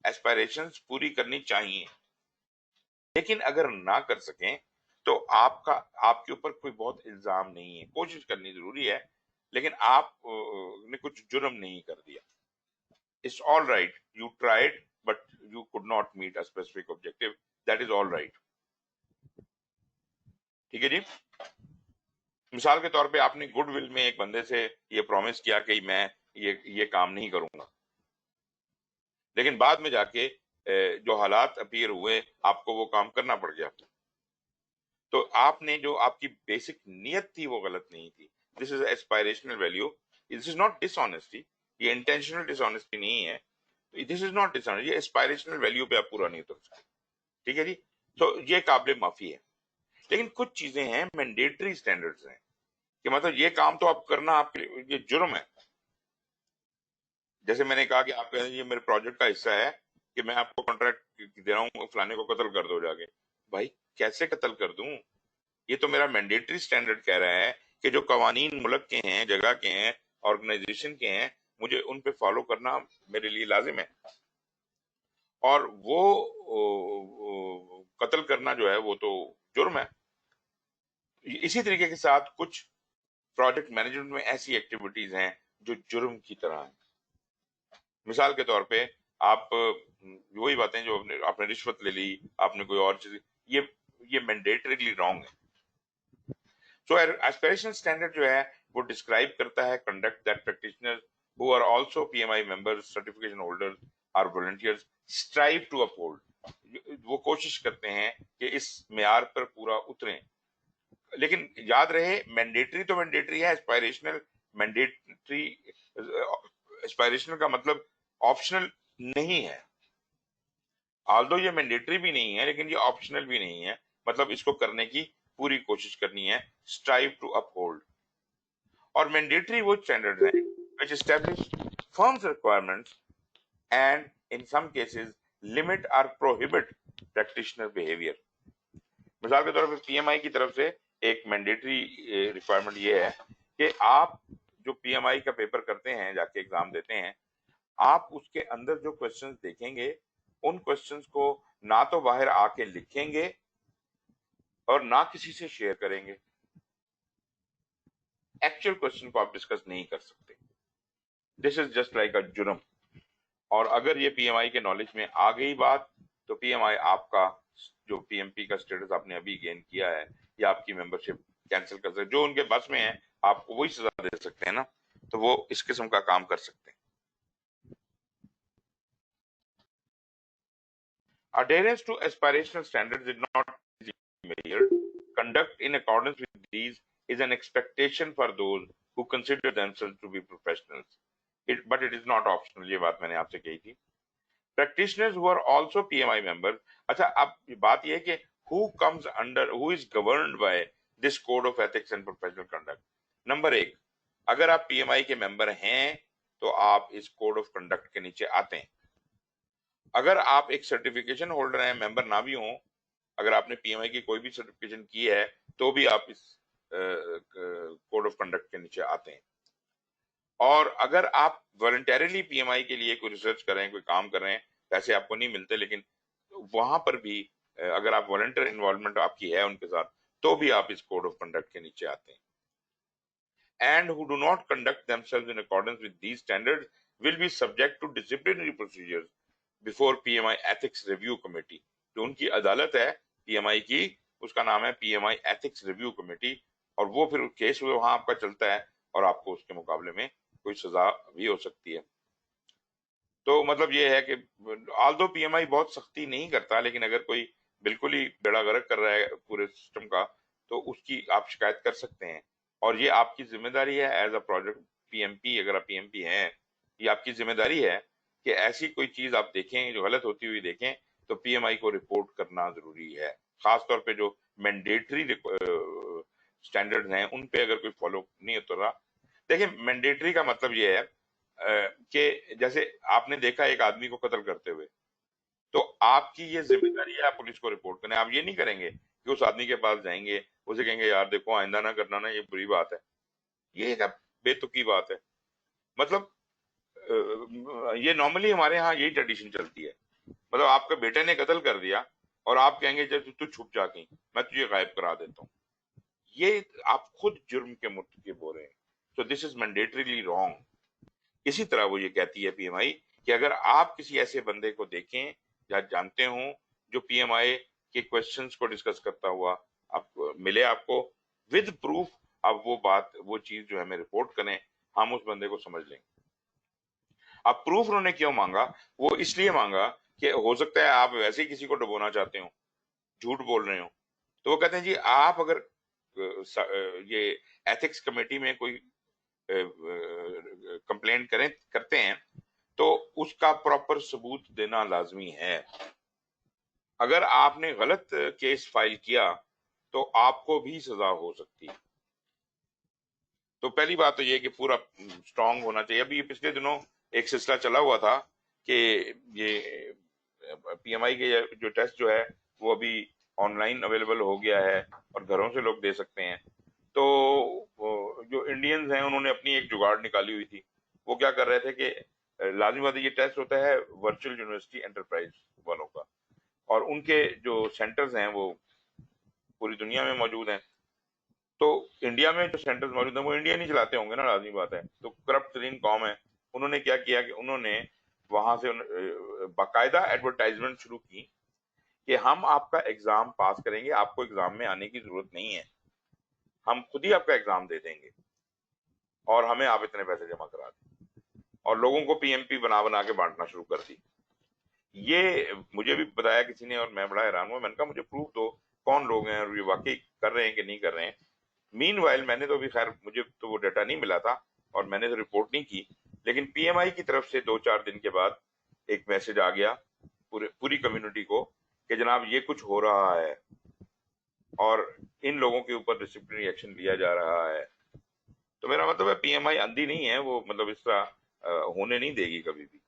ایسپائریشنز پوری کرنی چاہیے، لیکن اگر نہ کر سکیں تو آپ کے اوپر کوئی بہت الزام نہیں ہے، کوشش کرنی ضروری ہے، لیکن آپ نے کچھ جرم نہیں کر دیا. It's all right, you tried but you could not meet a specific objective, that is all right. ٹھیک ہے جی. مثال کے طور پہ آپ نے گڈ ول میں ایک بندے سے یہ پرومس کیا کہ میں یہ کام نہیں کروں گا، لیکن بعد میں جا کے جو حالات اپیئر ہوئے آپ کو وہ کام کرنا پڑ گیا. تو آپ نے جو آپ کی بیسک نیت تھی وہ غلط نہیں تھی. This is aspirational value, this is not dishonesty, یہ انٹینشنل ڈس آنیسٹی نہیں ہے، دس از ناٹ ڈس آنیسٹی، یہ ایسپائریشنل ویلیو پہ آپ پورا نہیں اتر سکتے. ٹھیک ہے جی. تو یہ قابل معافی ہے. لیکن کچھ چیزیں ہیں مینڈیٹری سٹینڈرڈز ہیں کہ مطلب یہ کام تو آپ کرنا، آپ کے لیے یہ جرم ہے. جیسے میں نے کہا کہ آپ کہیں یہ میرے پروجیکٹ کا حصہ ہے کہ میں آپ کو کانٹریکٹ دے رہا ہوں فلانے کو قتل کر دو جا کے. بھائی کیسے قتل کر دوں؟ یہ تو میرا مینڈیٹری سٹینڈرڈ کہہ رہا ہے کہ جو قوانین ملک کے ہیں، جگہ کے ہیں، آرگنائزیشن کے ہیں، مجھے ان پہ فالو کرنا میرے لیے لازم ہے. اور وہ قتل کرنا جو ہے وہ تو جرم ہے. اسی طریقے کے ساتھ کچھ پروجیکٹ مینجمنٹ میں ایسی ایکٹیویٹیز ہیں جو جرم کی طرح ہیں. مثال کے طور پہ آپ وہی باتیں جو آپ نے رشوت لے لی، آپ نے کوئی اور چیز، یہ مینڈیٹریلی رانگ ہے. سو ایسپریشن اسٹینڈرڈ جو ہے وہ ڈسکرائب کرتا ہے conduct that practitioner who are also PMI members, certification holders or volunteers strive to uphold. وہ کوشش کرتے ہیں کہ اس معیار پر پورا اتریں. لیکن یاد رہے مینڈیٹری تو مینڈیٹری ہے، اسپائریشنل مینڈیٹری، اسپائریشنل کا مطلب آپشنل نہیں ہے. آلدو یہ مینڈیٹری بھی نہیں ہے لیکن یہ آپشنل بھی نہیں ہے، مطلب اس کو کرنے کی پوری کوشش کرنی ہے. Strive to up hold. اور مینڈیٹری وہ اسٹینڈرڈ ہیں which establish firms requirements and in some cases limit or prohibit practitioner behavior. مثال کے طور پہ پی ایم آئی کی طرف سے ایک مینڈیٹری ریکوائرمنٹ یہ ہے کہ آپ جو پی ایم آئی کا پیپر کرتے ہیں، جا کے ایگزام دیتے ہیں، آپ اس کے اندر جو کوشچنز دیکھیں گے ان کوشچنز کو نہ تو باہر آ کے لکھیں گے اور نہ کسی سے شیئر کریں گے. ایکچوئل کوشچن کو آپ ڈسکس نہیں کر سکتے. دس از جسٹ لائک اے جرم. اور اگر یہ پی ایم آئی کے نالج میں آ گئی بات تو پی ایم آئی آپ کا جو پی ایم پی کا اسٹیٹس آپ نے ابھی گین کیا ہے یا آپ کی ممبرشپ کینسل کر سکتے، جو ان کے بس میں ہے آپ کو وہی سزا دے سکتے ہیں نا، تو وہ اس قسم کا کام کر سکتے ہیں. Adherence to aspirational standards is not measured. Conduct in accordance with these is an expectation for those who consider themselves to be professionals. But it is not optional. یہ بات میں نے آپ سے کہی تھی. Practitioners who are also PMI members. اچھا اب بات یہ ہے کہ who is governed by this code of ethics and professional conduct. Number 1، اگر آپ پی ایم آئی کے ممبر ہیں تو آپ اس کوڈ آف کنڈکٹ کے نیچے آتے ہیں. اگر آپ ایک سرٹیفکیشن ہولڈر ہیں، ممبر نہ بھی ہوں، اگر آپ نے پی ایم آئی کی کوئی بھی سرٹیفکیشن کی ہے تو بھی آپ اس کوڈ آف کنڈکٹ کے نیچے آتے ہیں. اور اگر آپ والنٹیرلی پی ایم آئی کے لیے کوئی ریسرچ کر رہے ہیں، کوئی کام کر رہے ہیں، پیسے آپ کو نہیں ملتے، لیکن وہاں پر بھی اگر آپ والنٹیر انوالومنٹ آپ کی ہے ان کے ساتھ تو بھی آپ اس کوڈ آف کنڈکٹ کے نیچے آتے ہیں. And who do not conduct themselves in accordance with these standards will be subject to disciplinary procedures before PMI Ethics Review Committee. جو ان کی عدالت ہے پی ایم آئی کی، اس کا نام ہے پی ایم آئی ایتھکس ریویو کمیٹی، اور وہ پھر کیس وہاں آپ کا چلتا ہے اور آپ کو اس کے مقابلے میں کوئی سزا بھی ہو سکتی ہے. تو مطلب یہ ہے کہ آلدو پی ایم آئی بہت سختی نہیں کرتا، لیکن اگر کوئی بالکل ہی بیڑا غرق کر رہا ہے پورے سسٹم کا تو اس کی آپ شکایت کر سکتے ہیں. اور یہ آپ کی ذمہ داری ہے as a project P M P. اگر آپ پی ایم پی ہیں، یہ آپ کی ذمہ داری ہے کہ ایسی کوئی چیز آپ دیکھیں جو غلط ہوتی ہوئی دیکھیں تو پی ایم آئی کو رپورٹ کرنا ضروری ہے. خاص طور پہ جو مینڈیٹری اسٹینڈرڈ ہیں ان پہ اگر کوئی فالو نہیں ہوتا رہا. دیکھیں مینڈیٹری کا مطلب یہ ہے کہ جیسے آپ نے دیکھا ایک آدمی کو قتل کرتے ہوئے تو آپ کی یہ ذمہ داری ہے آپ پولیس کو رپورٹ کریں. آپ یہ نہیں کریں گے کہ اس آدمی کے پاس جائیں گے، اسے کہیں گے یار دیکھو آئندہ نہ کرنا نا، یہ بری بات ہے. یہ ایک بے تکی بات ہے. مطلب یہ نارملی ہمارے ہاں یہی ٹریڈیشن چلتی ہے مطلب آپ کے بیٹے نے قتل کر دیا اور آپ کہیں گے جب تو چھپ جا کہیں میں تجھے غائب کرا دیتا ہوں. یہ آپ خود جرم کے مرتکب ہو رہے ہیں. سو دس از مینڈیٹریلی رانگ. اسی طرح وہ یہ کہتی ہے پی ایم آئی کہ اگر آپ کسی ایسے بندے کو دیکھیں یا جانتے ہوں جو پی ایم آئی کے کوشچنس کو ڈسکس کرتا ہوا آپ ملے آپ کو ود پروف، اب وہ چیز جو ہے ہمیں رپورٹ کریں، ہم اس بندے کو سمجھ لیں گے. اب پروف انہوں نے کیوں مانگا؟ وہ اس لیے مانگا کہ ہو سکتا ہے آپ ویسے ہی کسی کو ڈبونا چاہتے ہو، جھوٹ بول رہے ہو. تو وہ کہتے ہیں جی آپ اگر یہ ایتھکس کمیٹی میں کوئی کمپلین کرتے ہیں تو اس کا پراپر ثبوت دینا لازمی ہے. اگر آپ نے غلط کیس فائل کیا تو آپ کو بھی سزا ہو سکتی. تو پہلی بات تو یہ کہ پورا اسٹرانگ ہونا چاہیے. ابھی پچھلے دنوں ایک سلسلہ چلا ہوا تھا کہ یہ پی ایم آئی کے جو ٹیسٹ جو ہے وہ ابھی آن لائن اویلیبل ہو گیا ہے اور گھروں سے لوگ دے سکتے ہیں. تو جو انڈینز ہیں انہوں نے اپنی ایک جگاڑ نکالی ہوئی تھی. وہ کیا کر رہے تھے کہ لازمی بات ہے یہ ٹیسٹ ہوتا ہے ورچوئل یونیورسٹی انٹرپرائز والوں کا، اور ان کے جو سینٹرز ہیں وہ پوری دنیا میں موجود ہیں. تو انڈیا میں جو سینٹرز موجود ہیں وہ انڈیا نہیں چلاتے ہوں گے نا، لازمی بات ہے. تو کرپٹ ترین قوم ہے. انہوں نے کیا کیا کہ انہوں نے وہاں سے باقاعدہ ایڈورٹائزمنٹ شروع کی کہ ہم آپ کا ایگزام پاس کریں گے، آپ کو ایگزام میں آنے کی ضرورت نہیں ہے، ہم خود ہی آپ کا ایگزام دے دیں گے اور ہمیں آپ اتنے پیسے جمع کرا دیں. اور لوگوں کو پی ایم پی بنا کے بانٹنا شروع کر دی. یہ مجھے بھی بتایا کسی نے اور میں بڑا حیران ہوا. میں نے کہا مجھے پروف دو کون لوگ ہیں اور یہ واقعی کر رہے ہیں کہ نہیں کر رہے ہیں. مین وائل میں نے تو بھی خیر مجھے تو وہ ڈیٹا نہیں ملا تھا اور میں نے تو رپورٹ نہیں کی، لیکن پی ایم آئی کی طرف سے 2-4 دن کے بعد ایک میسج آ گیا پوری کمیونٹی کو کہ جناب یہ کچھ ہو رہا ہے اور ان لوگوں کے اوپر ڈسپلنری ایکشن لیا جا رہا ہے. تو میرا مطلب ہے پی ایم آئی اندھی نہیں ہے، وہ مطلب اس طرح ہونے نہیں دے گی کبھی بھی.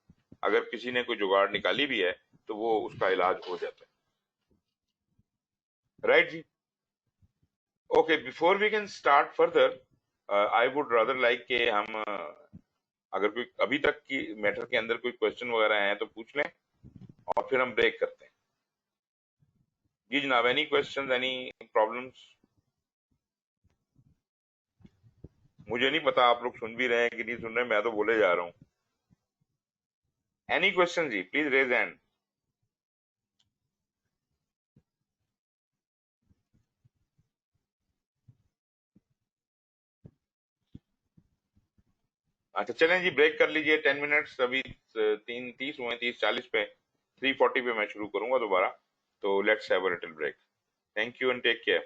اگر کسی نے کوئی جگاڑ نکالی بھی ہے تو وہ اس کا علاج ہو جاتا ہے. رائٹ جی. Okay before we can start further I would rather like کہ ہم اگر کوئی ابھی تک کی میٹر کے اندر کوئی کوشچن وغیرہ ہیں تو پوچھ لیں اور پھر ہم بریک کرتے ہیں. جی جناب، اینی کوشچن اینی پرابلمس؟ مجھے نہیں پتا آپ لوگ سن بھی رہے ہیں کہ نہیں سن رہے ہیں، میں تو بولے جا رہا ہوں. اینی کوشچن جی پلیز ریز ہینڈ. اچھا چلیں جی بریک کر لیجئے 10 منٹس. ابھی 3:30 ہوئے، 30:40 پہ 3:40 پہ میں شروع کروں گا دوبارہ. تو let's have a little break. Thank you and take care.